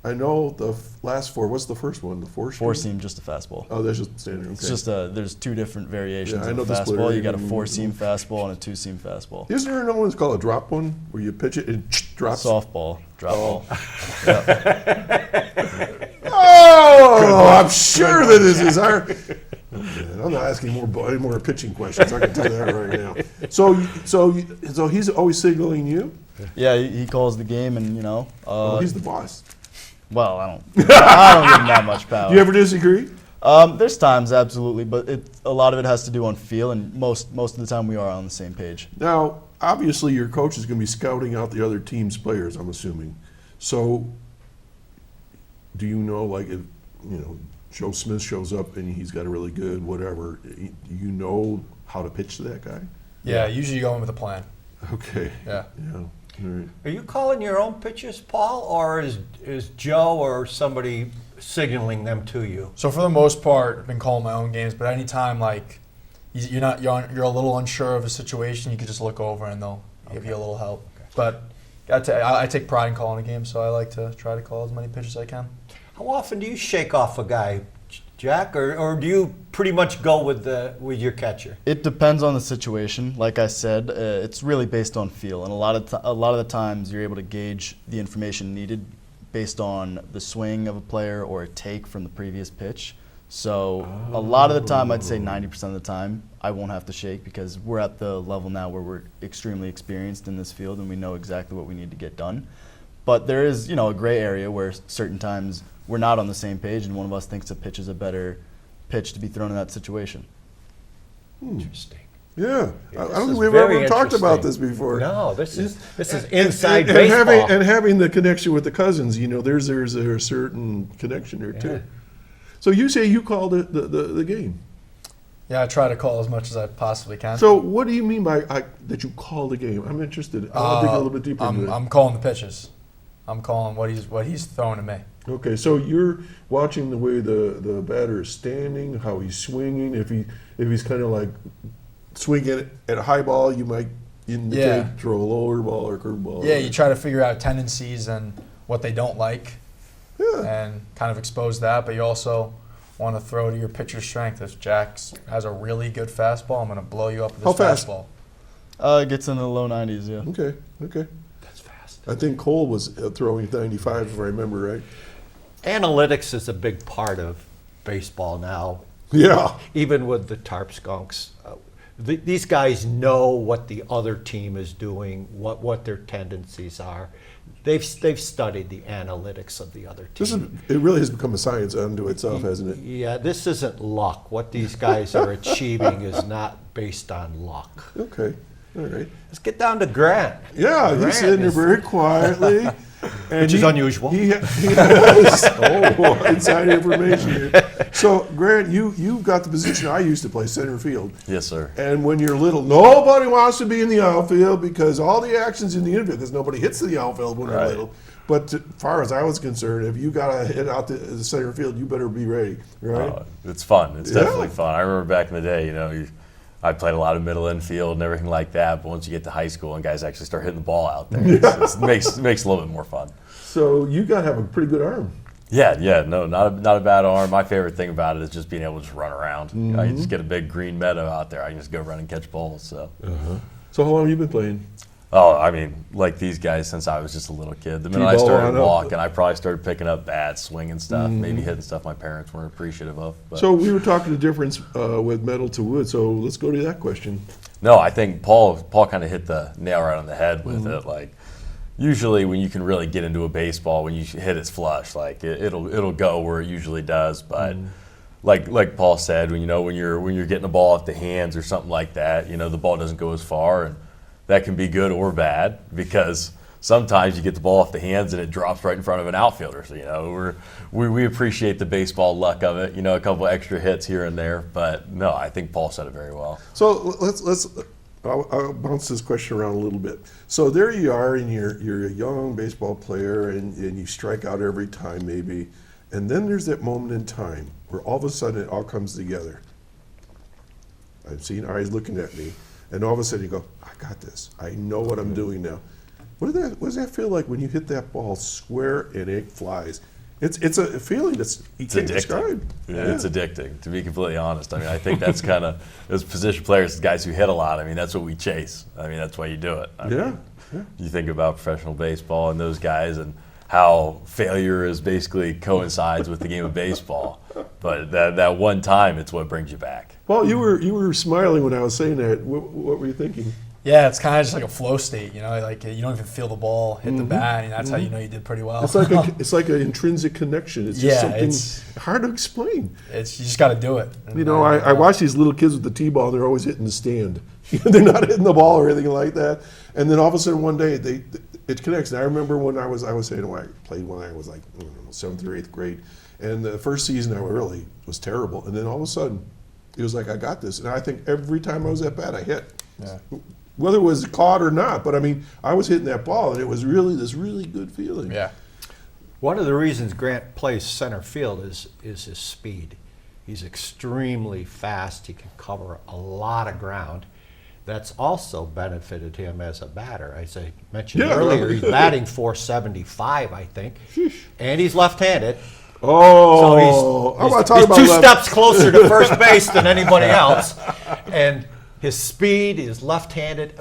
I know the last 4. What's the first one? The 4-seam? 4-seam, just a fastball. Oh, that's just standard. Okay. It's just there's 2 different variations Yeah, I of know a the splitter. fastball. You got a 4-seam fastball and a 2-seam fastball. Isn't there another one that's called a drop one, where you pitch it and drops? Softball, drop ball. Oh, I'm sure that this is our. I'm not asking any more pitching questions. I can tell you that right now. So he's always signaling you. Yeah, he calls the game, and He's the boss. well, I don't give him that much power. Do you ever disagree? There's times, absolutely, but a lot of it has to do on feel, and most of the time we are on the same page. Now, obviously, your coach is going to be scouting out the other team's players, I'm assuming. So, do you know, like, if, Joe Smith shows up and he's got a really good whatever, do you know how to pitch to that guy? Yeah, usually you go in with a plan. Okay. Yeah. All right. Are you calling your own pitches, Paul, or is Joe or somebody signaling them to you? So for the most part, I've been calling my own games, but anytime like you're a little unsure of a situation, you can just look over and they'll give you a little help. Okay. But I take pride in calling a game, so I like to try to call as many pitches as I can. How often do you shake off a guy, Jack, or do you pretty much go with your catcher? It depends on the situation. Like I said, it's really based on feel, and a lot of the times you're able to gauge the information needed based on the swing of a player or a take from the previous pitch. So a lot of the time, I'd say 90% of the time, I won't have to shake because we're at the level now where we're extremely experienced in this field and we know exactly what we need to get done. But there is, a gray area where certain times we're not on the same page and one of us thinks a pitch is a better pitch to be thrown in that situation. Interesting. Yeah. I don't think we've very ever talked about interesting. this before. No, this is inside and baseball. having the connection with the cousins, there's a certain connection there too. So you say you called the game. Yeah, I try to call as much as I possibly can. So what do you mean by that you call the game? I'm interested. I'll dig a little bit deeper into it. I'm calling the pitches. I'm calling what he's throwing to me. Okay, so you're watching the way the batter is standing, how he's swinging. If he's kind of like swinging at a high ball, you might indicate throw a lower ball or curveball. Yeah, you try to figure out tendencies and what they don't like, and kind of expose that. But you also want to throw to your pitcher's strength. If Jack has a really good fastball, I'm going to blow you up with this fastball. It gets in the low 90s, yeah. Okay. That's fast. I think Cole was throwing 95, if I remember right. Analytics is a big part of baseball now. Yeah. Even with the Tarp Skunks. These guys know what the other team is doing, what their tendencies are. They've studied the analytics of the other team. It really has become a science unto itself, hasn't it? Yeah, this isn't luck. What these guys are achieving is not based on luck. Okay. All right. Let's get down to Grant. Yeah, Grant he's sitting there very quietly. Which is unusual. He has inside information here. So, Grant, you've got the position I used to play, center field. Yes, sir. And when you're little, nobody wants to be in the outfield because all the action's in the infield because nobody hits the outfield when they're little. But as far as I was concerned, if you got to hit out the center field, you better be ready, right? It's fun. It's definitely fun. I remember back in the day, I played a lot of middle infield and everything like that, but once you get to high school and guys actually start hitting the ball out there, it makes it a little bit more fun. So you got to have a pretty good arm. Yeah, no, not a bad arm. My favorite thing about it is just being able to just run around. Mm-hmm. You just get a big green meadow out there. I can just go run and catch balls. So, So how long have you been playing? Oh, I mean, like these guys since I was just a little kid. The minute I started walking, I probably started picking up bats, swinging stuff, maybe hitting stuff my parents weren't appreciative of. But. So we were talking the difference with metal to wood, so let's go to that question. No, I think Paul kind of hit the nail right on the head with it. Like, usually when you can really get into a baseball, when you hit it flush, like it'll go where it usually does. But like Paul said, when you're getting the ball off the hands or something like that, the ball doesn't go as far, and that can be good or bad because sometimes you get the ball off the hands and it drops right in front of an outfielder. So we appreciate the baseball luck of it. A couple extra hits here and there, but no, I think Paul said it very well. So let's I'll bounce this question around a little bit. So there you are, and you're a young baseball player, and you strike out every time maybe, and then there's that moment in time where all of a sudden it all comes together. I've seen eyes looking at me, and all of a sudden you go, I got this. I know what I'm doing now. What does that feel like when you hit that ball square and it flies? It's a feeling you can't describe. Yeah, it's addicting, to be completely honest. I mean, I think that's kind of, as position players, guys who hit a lot, I mean, that's what we chase. I mean, that's why you do it. I mean, you think about professional baseball and those guys and how failure is basically coincides with the game of baseball. But that one time, it's what brings you back. Paul, you were smiling when I was saying that. What were you thinking? Yeah, it's kind of just like a flow state, like you don't even feel the ball hit the bat, and that's how you know you did pretty well. It's like an intrinsic connection. It's just something hard to explain. You just got to do it. I watch these little kids with the T-ball, and they're always hitting the stand. They're not hitting the ball or anything like that. And then all of a sudden one day it connects. And I remember when I was saying, I played when I was like 7th or 8th grade, and the first season I really was terrible. And then all of a sudden it was like, I got this. And I think every time I was at bat, I hit. Yeah. Whether it was caught or not, but I mean, I was hitting that ball, and it was really this really good feeling. Yeah. One of the reasons Grant plays center field is his speed. He's extremely fast. He can cover a lot of ground. That's also benefited him as a batter. As I mentioned earlier, he's batting .475, I think, and he's left-handed. Oh, so he's two steps closer to first base than anybody else, and his speed is left-handed.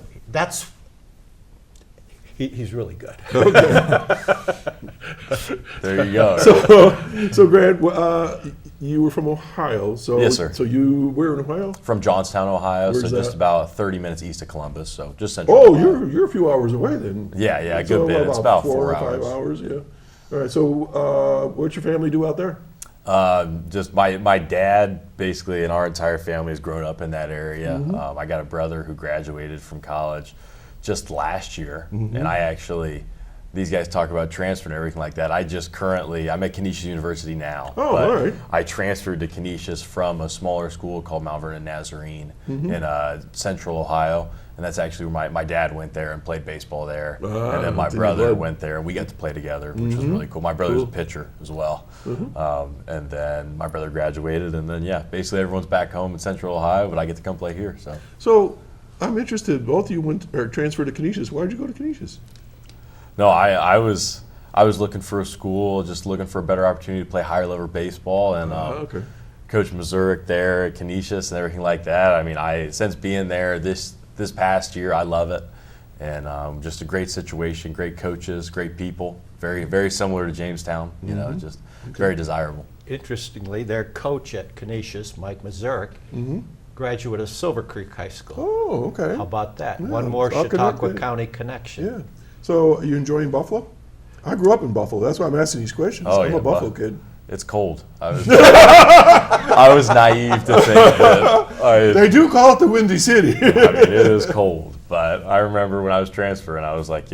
He's really good. There you go. So Grant, you were from Ohio. So yes, sir. So you were in Ohio? From Johnstown, Ohio. Where's so just that? about 30 minutes east of Columbus. So just central. Oh, Ohio. you're a few hours away then. Yeah, a So good bit. It's about 4 or 5 hours. Yeah. All right. So what's your family do out there? Just my dad, basically, and our entire family has grown up in that area. I got a brother who graduated from college just last year, and I actually, these guys talk about transfer and everything like that. I'm at Canisius University now. Oh, all right. I transferred to Canisius from a smaller school called Mount Vernon Nazarene in Central Ohio. And that's actually where my dad went there and played baseball there. And then my brother went there, and we got to play together, which was really cool. My brother was a pitcher as well. And then my brother graduated, and then, basically everyone's back home in Central Ohio, but I get to come play here. So I'm interested. Both of you transferred to Canisius. Why did you go to Canisius? No, I was looking for a school, just looking for a better opportunity to play higher level baseball, and Coach Mazurek there at Canisius and everything like that. I mean, since being there this past year, I love it, and just a great situation, great coaches, great people, very, very similar to Jamestown, just very desirable. Interestingly, their coach at Canisius, Mike Mazurek, graduate of Silver Creek High School. Oh, okay. How about that? Yeah, One more all Chautauqua connected. County connection. Yeah. So are you enjoying Buffalo? I grew up in Buffalo. That's why I'm asking these questions. I'm a Buffalo kid. It's cold. I was naive to think that. They do call it the Windy City. I mean, it is cold, but I remember when I was transferring, I was like,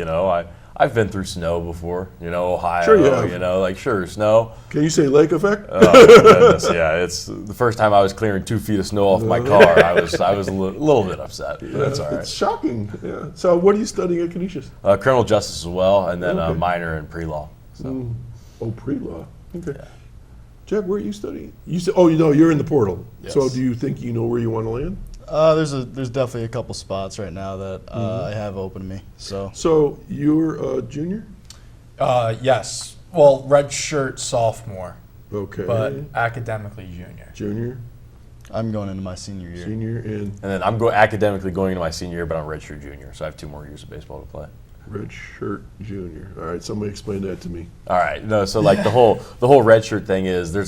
I've been through snow before, Ohio, Sure you have. Sure, snow. Can you say lake effect? Oh, my goodness, yeah. It's the first time I was clearing 2 feet of snow off my car. I was a little bit upset, but that's all right. It's shocking. Yeah. So what are you studying at Canisius? Criminal justice as well, and then a minor in pre-law. So. Oh, pre-law. Okay. Yeah. Jack, where are you studying? You're in the portal. Yes. So do you think you know where you want to land? There's definitely a couple spots right now that I have open to me. So you're a junior? Yes. Well, redshirt sophomore. Okay. But academically junior. Junior? I'm going into my senior year. And then I'm academically going into my senior year, but I'm redshirt junior, so I have 2 more years of baseball to play. Red shirt junior. All right, somebody explain that to me. All right, no, so like the whole red shirt thing is the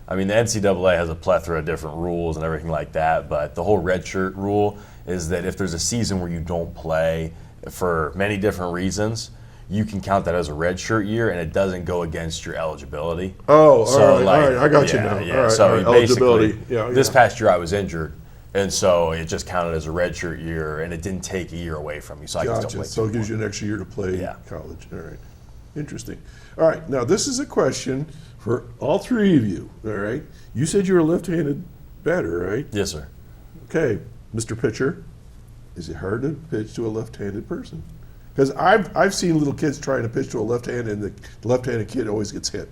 NCAA has a plethora of different rules and everything like that, but the whole red shirt rule is that if there's a season where you don't play for many different reasons, you can count that as a red shirt year, and it doesn't go against your eligibility. Oh, all right, I got you now. Yeah, all right, so eligibility. basically, this past year I was injured. And so it just counted as a redshirt year, and it didn't take a year away from me. So I Gotcha. can still play. So it gives you an extra year to play college. All right. Interesting. All right. Now, this is a question for all 3 of you. All right. You said you're a left-handed batter, right? Yes, sir. Okay. Mr. Pitcher, is it hard to pitch to a left-handed person? Because I've seen little kids trying to pitch to a left-handed, and the left-handed kid always gets hit.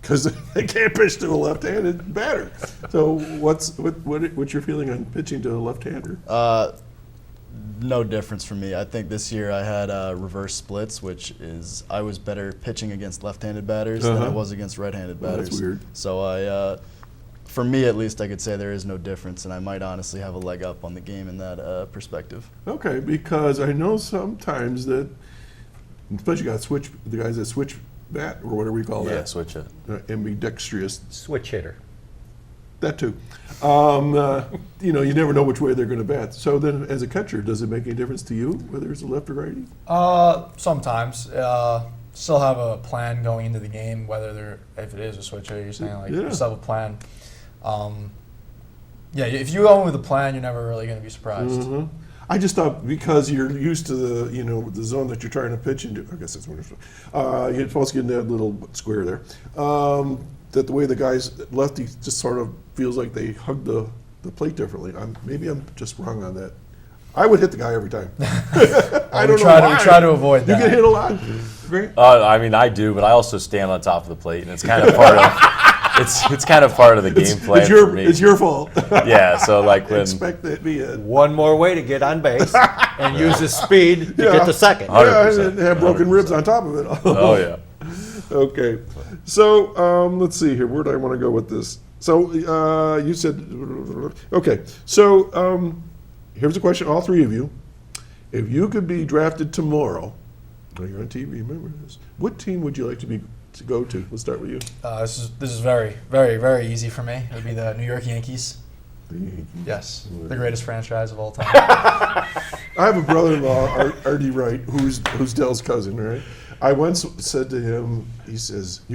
Because they can't pitch to a left-handed batter. So what's your feeling on pitching to a left-hander? No difference for me. I think this year I had reverse splits, which is I was better pitching against left-handed batters than I was against right-handed batters. That's weird. So for me at least, I could say there is no difference, and I might honestly have a leg up on the game in that perspective. Okay, because I know sometimes that, especially the guys that switch bat or whatever we call that. Yeah, switch it. Ambidextrous. Switch hitter. That too. You never know which way they're going to bat. So then, as a catcher, does it make any difference to you whether it's a left or righty? Sometimes. Still have a plan going into the game, if it is a switcher, you're saying you still have a plan. If you go in with a plan, you're never really going to be surprised. Mm-hmm. I just thought because you're used to the zone that you're trying to pitch into. I guess that's what you're supposed to get in that little square there. That the way the guys lefty just sort of feels like they hug the plate differently. Maybe I'm just wrong on that. I would hit the guy every time. I don't know why. We try to avoid that. You get hit a lot. Great. I do, but I also stand on top of the plate, and it's kind of part of it's kind of part of the game plan for me. It's your fault. Yeah, so like when expect that be it. One more way to get on base and use his speed to get to second. 100%. And have broken 100%. ribs on top of it. Oh yeah. Okay, so let's see here. Where do I want to go with this? So you said, okay. So here's a question, all three of you. If you could be drafted tomorrow, you're on TV. Remember this. What team would you like to go to? Let's start with you. This is very, very, very easy for me. It would be the New York Yankees. The Yankees. Yes, the greatest franchise of all time. I have a brother-in-law, Artie Wright, who's Dell's cousin, right? I once said to him, he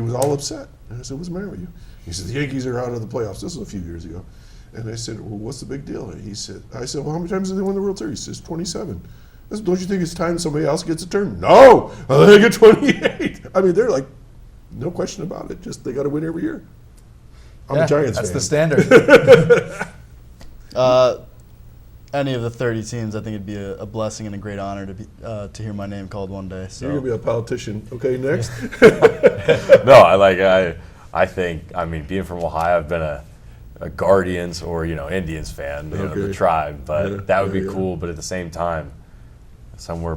was all upset. And I said, what's the matter with you? He said, the Yankees are out of the playoffs. This was a few years ago. And I said, well, what's the big deal? And I said, well, how many times did they win the World Series? He says, 27. I said, don't you think it's time somebody else gets a turn? No, they get 28. I mean, they're like, no question about it. Just they got to win every year. I'm a Giants fan. That's the standard. Any of the 30 teams, I think it'd be a blessing and a great honor to hear my name called one day. So. You're gonna be a politician. Okay, next. No, I think being from Ohio, I've been a Guardians or Indians fan, the tribe, but that would be cool. But at the same time,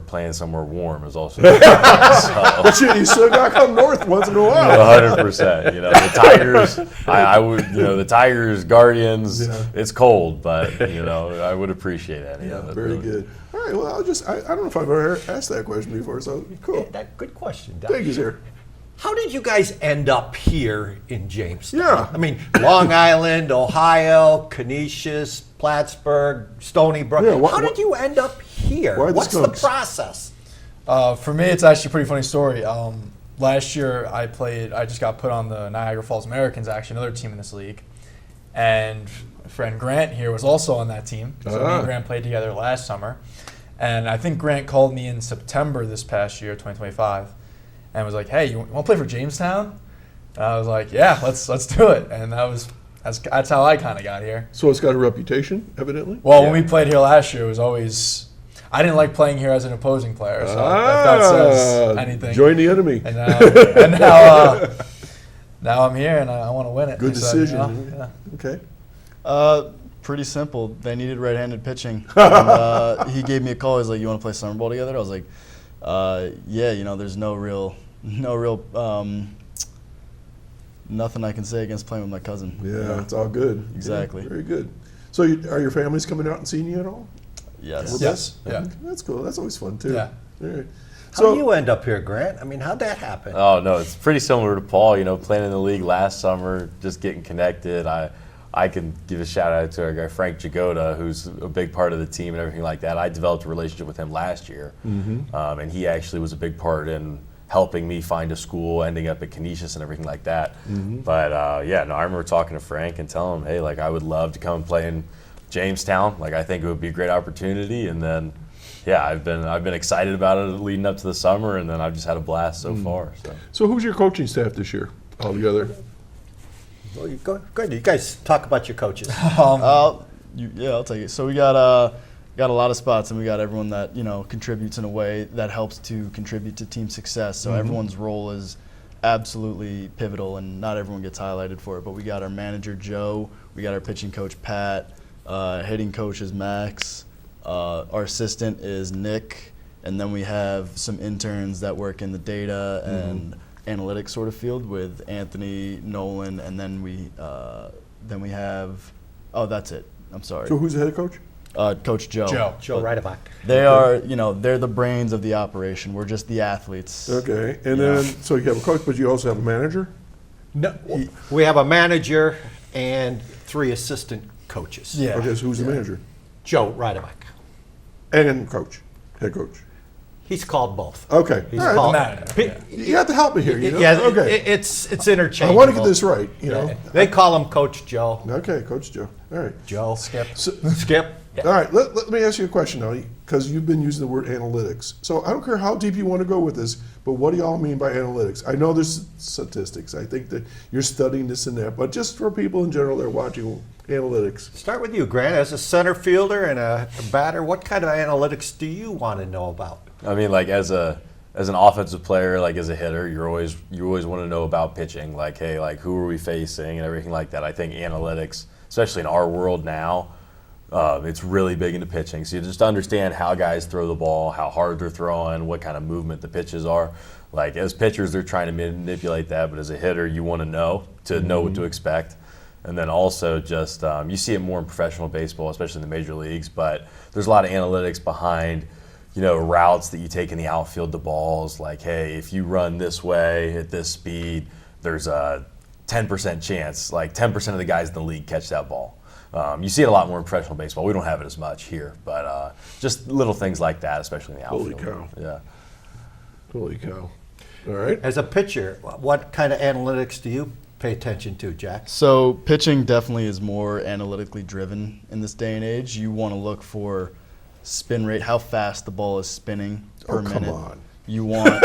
playing somewhere warm is also. But shit, you still got to come north once in a while. 100%. The Tigers. I would. The Tigers, Guardians. Yeah. It's cold, but I would appreciate any of it. Very good. All right. Well, I don't know if I've ever asked that question before. So cool. Good question, Doc. Thank you, sir. How did you guys end up here in Jamestown? Yeah. Long Island, Ohio, Canisius, Plattsburgh, Stony Brook. Yeah, how did you end up here? Why the What's the Skunks? process? For me, it's actually a pretty funny story. Last year, I just got put on the Niagara Falls Americans, actually another team in this league. And my friend Grant here was also on that team. So me and Grant played together last summer. And I think Grant called me in September this past year, 2025. And was like, hey, you want to play for Jamestown? And I was like, yeah, let's do it. And that's how I kind of got here. So it's got a reputation, evidently. Well, when we played here last year, it was always I didn't like playing here as an opposing player. So if that says anything. Join the enemy. And now I'm here and I want to win it. Good decision. Okay. Pretty simple. They needed right-handed pitching. And, he gave me a call. He's like, "You want to play summer ball together?" I was like, "Yeah." There's no real, nothing I can say against playing with my cousin. Yeah, it's all good. Exactly. Yeah, very good. So, are your families coming out and seeing you at all? Yes. Yes. Yeah. That's cool. That's always fun too. Yeah. All right. How do you end up here, Grant? How'd that happen? Oh no, it's pretty similar to Paul. Playing in the league last summer, just getting connected. I can give a shout out to our guy Frank Jagoda, who's a big part of the team and everything like that. I developed a relationship with him last year, and he actually was a big part in helping me find a school, ending up at Canisius and everything like that. But I remember talking to Frank and telling him, hey, I would love to come and play in Jamestown. I think it would be a great opportunity. And then, I've been excited about it leading up to the summer, and then I've just had a blast so far. So who's your coaching staff this year altogether? Well, go ahead. You guys talk about your coaches. I'll take it. So we got a lot of spots, and we got everyone that contributes in a way that helps to contribute to team success. So everyone's role is absolutely pivotal, and not everyone gets highlighted for it. But we got our manager Joe, we got our pitching coach Pat, hitting coach is Max, our assistant is Nick, and then we have some interns that work in the data and analytics sort of field with Anthony, Nolan, and then we have that's it. I'm sorry. So who's the head coach? Coach Joe. Joe Reideback. They are, they're the brains of the operation. We're just the athletes. Okay, and then so you have a coach, but you also have a manager. No, we have a manager, and 3 assistant coaches. Yeah. Okay, so who's the manager? Joe Radovac. And coach, head coach. He's called both. Okay, He's all right. called. Manager, You have to help me here. You know? Yeah, Okay. it's I interchangeable. want to get this right. You know. They call him Coach Joe. Okay, Coach Joe. All right. Joe. Skip. So, Skip. all right. Let me ask you a question now, because you've been using the word analytics. So I don't care how deep you want to go with this, but what do y'all mean by analytics? I know there's statistics. I think that you're studying this and that, but just for people in general that are watching, analytics. Start with you, Grant. As a center fielder and a batter, what kind of analytics do you want to know about? I mean, like as an offensive player, like as a hitter, you always want to know about pitching. Like, hey, like who are we facing and everything like that. I think analytics, especially in our world now, it's really big into pitching. So you just understand how guys throw the ball, how hard they're throwing, what kind of movement the pitches are. Like as pitchers, they're trying to manipulate that, but as a hitter, you want to know what to expect. And then also just you see it more in professional baseball, especially in the major leagues. But there's a lot of analytics behind, routes that you take in the outfield to balls. Like, hey, if you run this way at this speed, there's a 10% chance. Like 10% of the guys in the league catch that ball. You see it a lot more in professional baseball. We don't have it as much here, but just little things like that, especially in the outfield. Holy cow. Yeah. Holy cow. All right. As a pitcher, what kind of analytics do you pay attention to, Jack? So pitching definitely is more analytically driven in this day and age. You want to look for spin rate, how fast the ball is spinning per minute. Come on. You want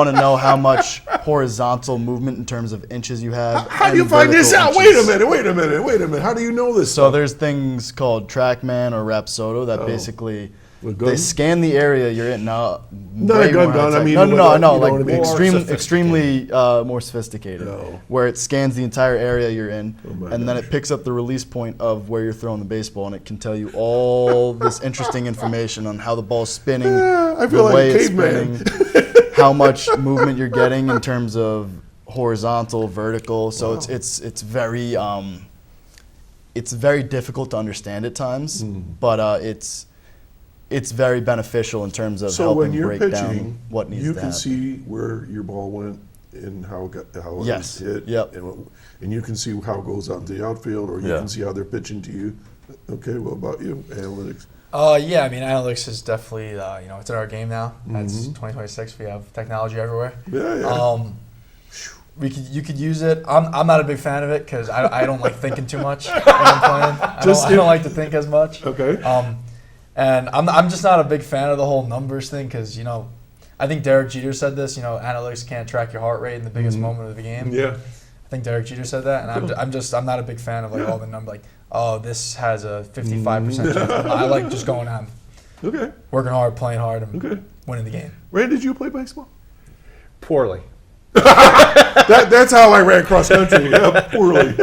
to know how much horizontal movement in terms of inches you have. How do you and find this vertical out? Wait a inches. minute. How do you know this? So there's things called TrackMan or Rapsodo that basically they scan the area you're in. Now, Not a gun. I mean, no, you know like what I mean? extremely more sophisticated, where it scans the entire area you're in, and then it picks up the release point of where you're throwing the baseball, and it can tell you all this interesting information on how the ball's spinning, I feel the like way a it's caveman. spinning, how much movement you're getting in terms of horizontal, vertical. So it's very difficult to understand at times, but it's very beneficial in terms of So helping when you're break pitching, down what needs you to can happen. see where your ball went and how it Yes. was hit. Yep. And you can see how it goes out into the outfield, or you Yeah. can see how they're pitching to you. Okay, what about you? Analytics. Yeah, I mean, analytics is definitely, it's in our game now. That's 2026. We have technology everywhere. Yeah. You could use it. I'm not a big fan of it because I don't like thinking too much when I'm playing. I don't like to think as much. Okay. And I'm just not a big fan of the whole numbers thing because, I think Derek Jeter said this, analytics can't track your heart rate in the biggest moment of the game. Yeah. I think Derek Jeter said that, and I'm not a big fan of all the numbers, like, oh, this has a 55% chance. I like just going on, Okay. working hard, playing hard, and Okay. winning the game. Rand, did you play baseball? Poorly. That's how I ran cross country. Yeah, poorly.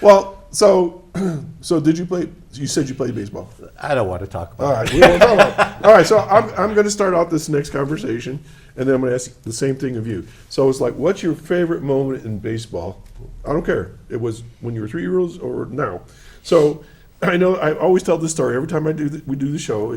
Well, so did you play? You said you played baseball. I don't want to talk about All right. We won't talk about it. All right. So I'm going to start out this next conversation, and then I'm going to ask the same thing of you. So it's like, what's your favorite moment in baseball? I don't care. It was when you were 3 years old or now. So I know I always tell this story every time we do the show.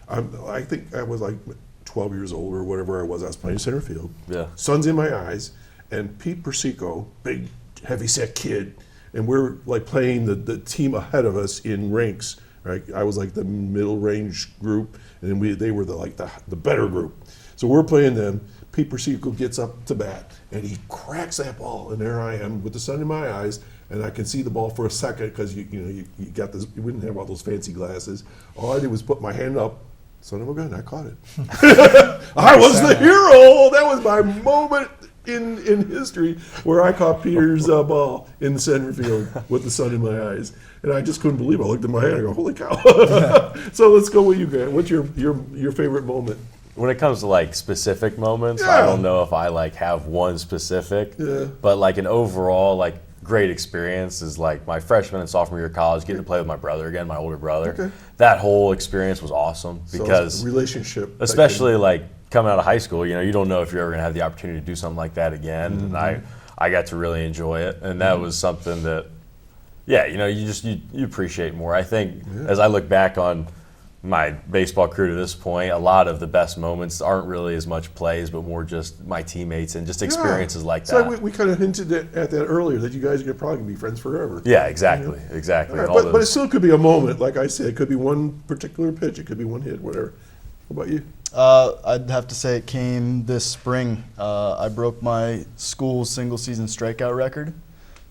I think I was like 12 years old or whatever I was. I was playing center field. Yeah. Sun's in my eyes, and Pete Persico, big heavy-set kid, and we're like playing the team ahead of us in ranks. Right, I was like the middle range group, and then they were the better group. So we're playing them. Pete Persico gets up to bat, and he cracks that ball, and there I am with the sun in my eyes, and I can see the ball for a second because you got this. You wouldn't have all those fancy glasses. All I did was put my hand up. Son of a gun, I caught it. I was the hero. That was my moment in history where I caught Peter's ball in the center field with the sun in my eyes. And I just couldn't believe it. I looked at my hand and I go, holy cow. So let's go with you, Grant. What's your favorite moment? When it comes to like specific moments, I don't know if I like have one specific, but like an overall like great experience is like my freshman and sophomore year of college, getting to play with my brother again, my older brother. Okay. That whole experience was awesome because relationship, especially like coming out of high school, you don't know if you're ever gonna have the opportunity to do something like that again. And I got to really enjoy it, and that was something that, you appreciate more. I think as I look back on my baseball career to this point, a lot of the best moments aren't really as much plays, but more just my teammates and just experiences like that. So we kind of hinted at that earlier, that you guys are probably going to be friends forever. Yeah, exactly, exactly. All right, but it still could be a moment, like I said. It could be one particular pitch. It could be one hit, whatever. What about you? I'd have to say it came this spring. I broke my school's single-season strikeout record,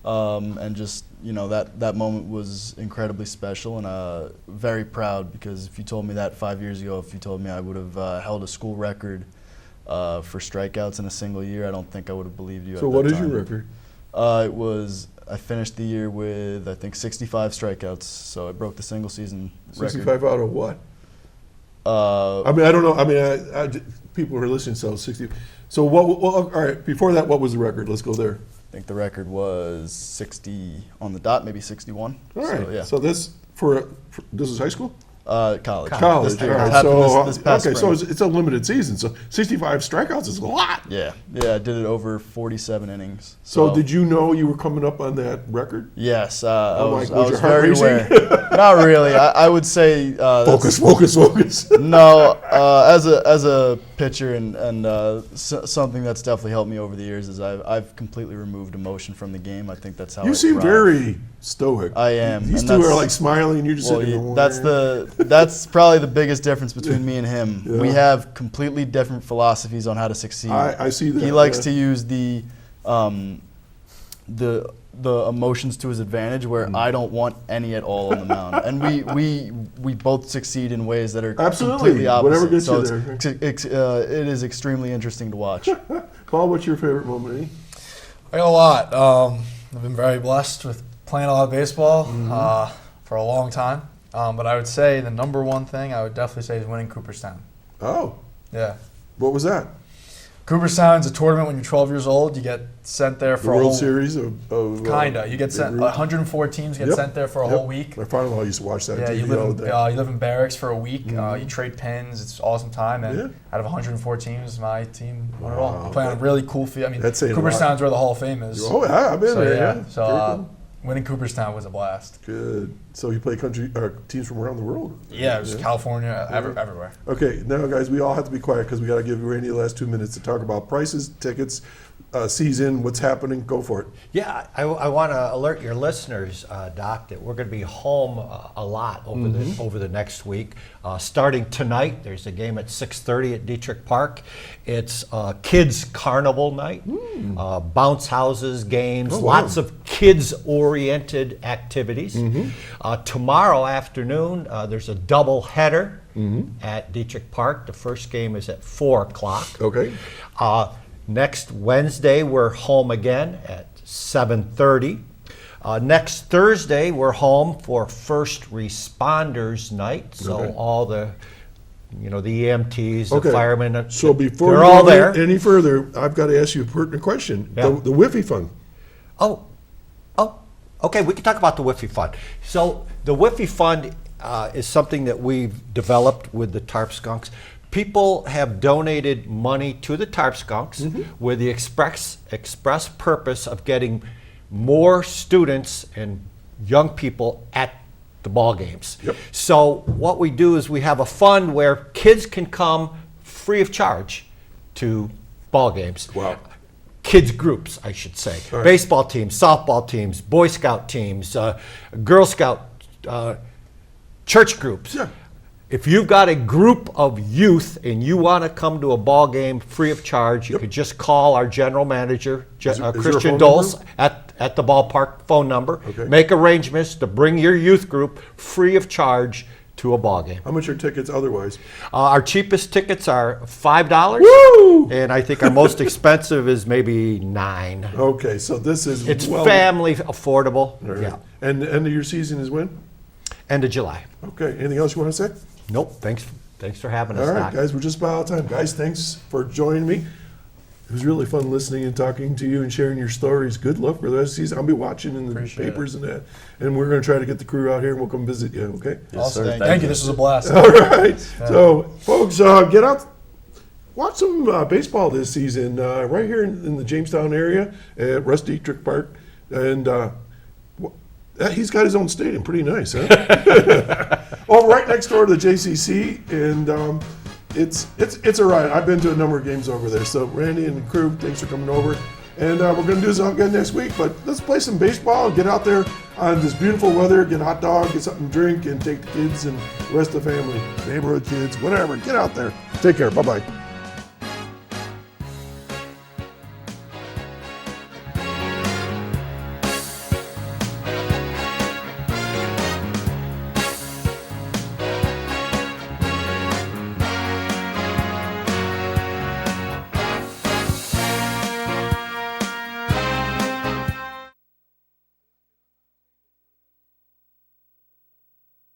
and just that moment was incredibly special, and very proud, because if you told me that 5 years ago, if you told me I would have held a school record for strikeouts in a single year, I don't think I would have believed you. So what is your record? I finished the year with, I think, 65 strikeouts, so I broke the single-season record. 65 out of what? I mean, I don't know. I mean, people who are listening, so 60. So what? Well, all right. Before that, what was the record? Let's go there. I think the record was 60 on the dot, maybe 61. All right. So, yeah. So this this is high school. College. College. All All right. So this past okay. spring. So it's a limited season. So 65 strikeouts is a lot. Yeah. I did it over 47 innings. So did you know you were coming up on that record? Yes. I was your heart very racing? aware. Not really. I would say focus. No, as a pitcher and something that's definitely helped me over the years is I've completely removed emotion from the game. I think that's how You I seem thrive. very stoic. I am. These and two that's- are like smiling, and you're just sitting there. That's probably the biggest difference between me and him. Yeah. We have completely different philosophies on how to succeed. I see that. He likes to use the emotions to his advantage, where I don't want any at all on the mound, and we both succeed in ways that are completely opposite. Whatever gets so you there. it is extremely interesting to watch. Paul, what's your favorite moment? Eh? I got a lot. I've been very blessed with playing a lot of baseball for a long time. But I would say the number one thing I would definitely say is winning Cooperstown. Oh. Yeah. What was that? Cooperstown's a tournament when you're 12 years old. You get sent there for the a World whole Series of kinda. You get sent. 104 teams get sent there for a whole week. My father-in-law used to watch that. Yeah, TV you live all in the day. you live in barracks for a week. You trade pins. It's an awesome time. And out of 104 teams, my team won it all. We play on a really cool field. I mean, That's saying a lot. Cooperstown's where the Hall of Fame is. Oh yeah, I've been So there. yeah, Yeah. so Very cool. winning Cooperstown was a blast. Good. So you play teams from around the world? Yeah, it was California, everywhere. Okay, now guys, we all have to be quiet because we got to give Randy the last 2 minutes to talk about prices, tickets, season, what's happening. Go for it. Yeah, I want to alert your listeners, Doc, that we're going to be home a lot over the next week. Starting tonight, there's a game at 6:30 at Dietrich Park. It's kids' carnival night, bounce houses, games, lots of kids-oriented activities. Tomorrow afternoon, there's a double header at Dietrich Park. The first game is at 4 o'clock. Okay. Next Wednesday, we're home again at 7:30. Next Thursday, we're home for First Responders Night. So all the EMTs, the firemen, So before they're we all go there. any further, I've got to ask you a pertinent question. Yeah. The Whiffy Fund. Okay, we can talk about the Whiffy Fund. So the Whiffy Fund is something that we've developed with the Tarp Skunks. People have donated money to the Tarp Skunks with the express purpose of getting more students and young people at the ball games. Yep. So what we do is we have a fund where kids can come free of charge to ball games. Wow. Kids groups, I should say. Right. Baseball teams, softball teams, Boy Scout teams, Girl Scout, church groups. Yeah. If you've got a group of youth and you want to come to a ball game free of charge, you could just call our general manager, Is there a Christian phone Doles, number? at the ballpark phone number. Okay. Make arrangements to bring your youth group free of charge to a ball game. How much are tickets otherwise? Our cheapest tickets are $5. Woo! And I think our most expensive is maybe $9. Okay, so this is It's family affordable. All right. Yeah. And the end of your season is when? End of July. Okay. Anything else you want to say? Nope. Thanks for having us. All right, Doc. guys, we're just about out of time. Guys, thanks for joining me. It was really fun listening and talking to you and sharing your stories. Good luck for the rest of the season. I'll be watching in the papers and that. And we're going to try to get the crew out here and we'll come visit you, okay? Awesome. Thank you. This was a blast. All right. So, folks, get out, watch some baseball this season right here in the Jamestown area at Russ Dietrich Park. And he's got his own stadium. Pretty nice, huh? Oh, right next door to the JCC, and it's a ride. I've been to a number of games over there. So Randy and the crew, thanks for coming over. And we're going to do this again next week. But let's play some baseball and get out there on this beautiful weather, get a hot dog, get something to drink, and take the kids and the rest of the family, neighborhood kids, whatever. Get out there. Take care. Bye-bye.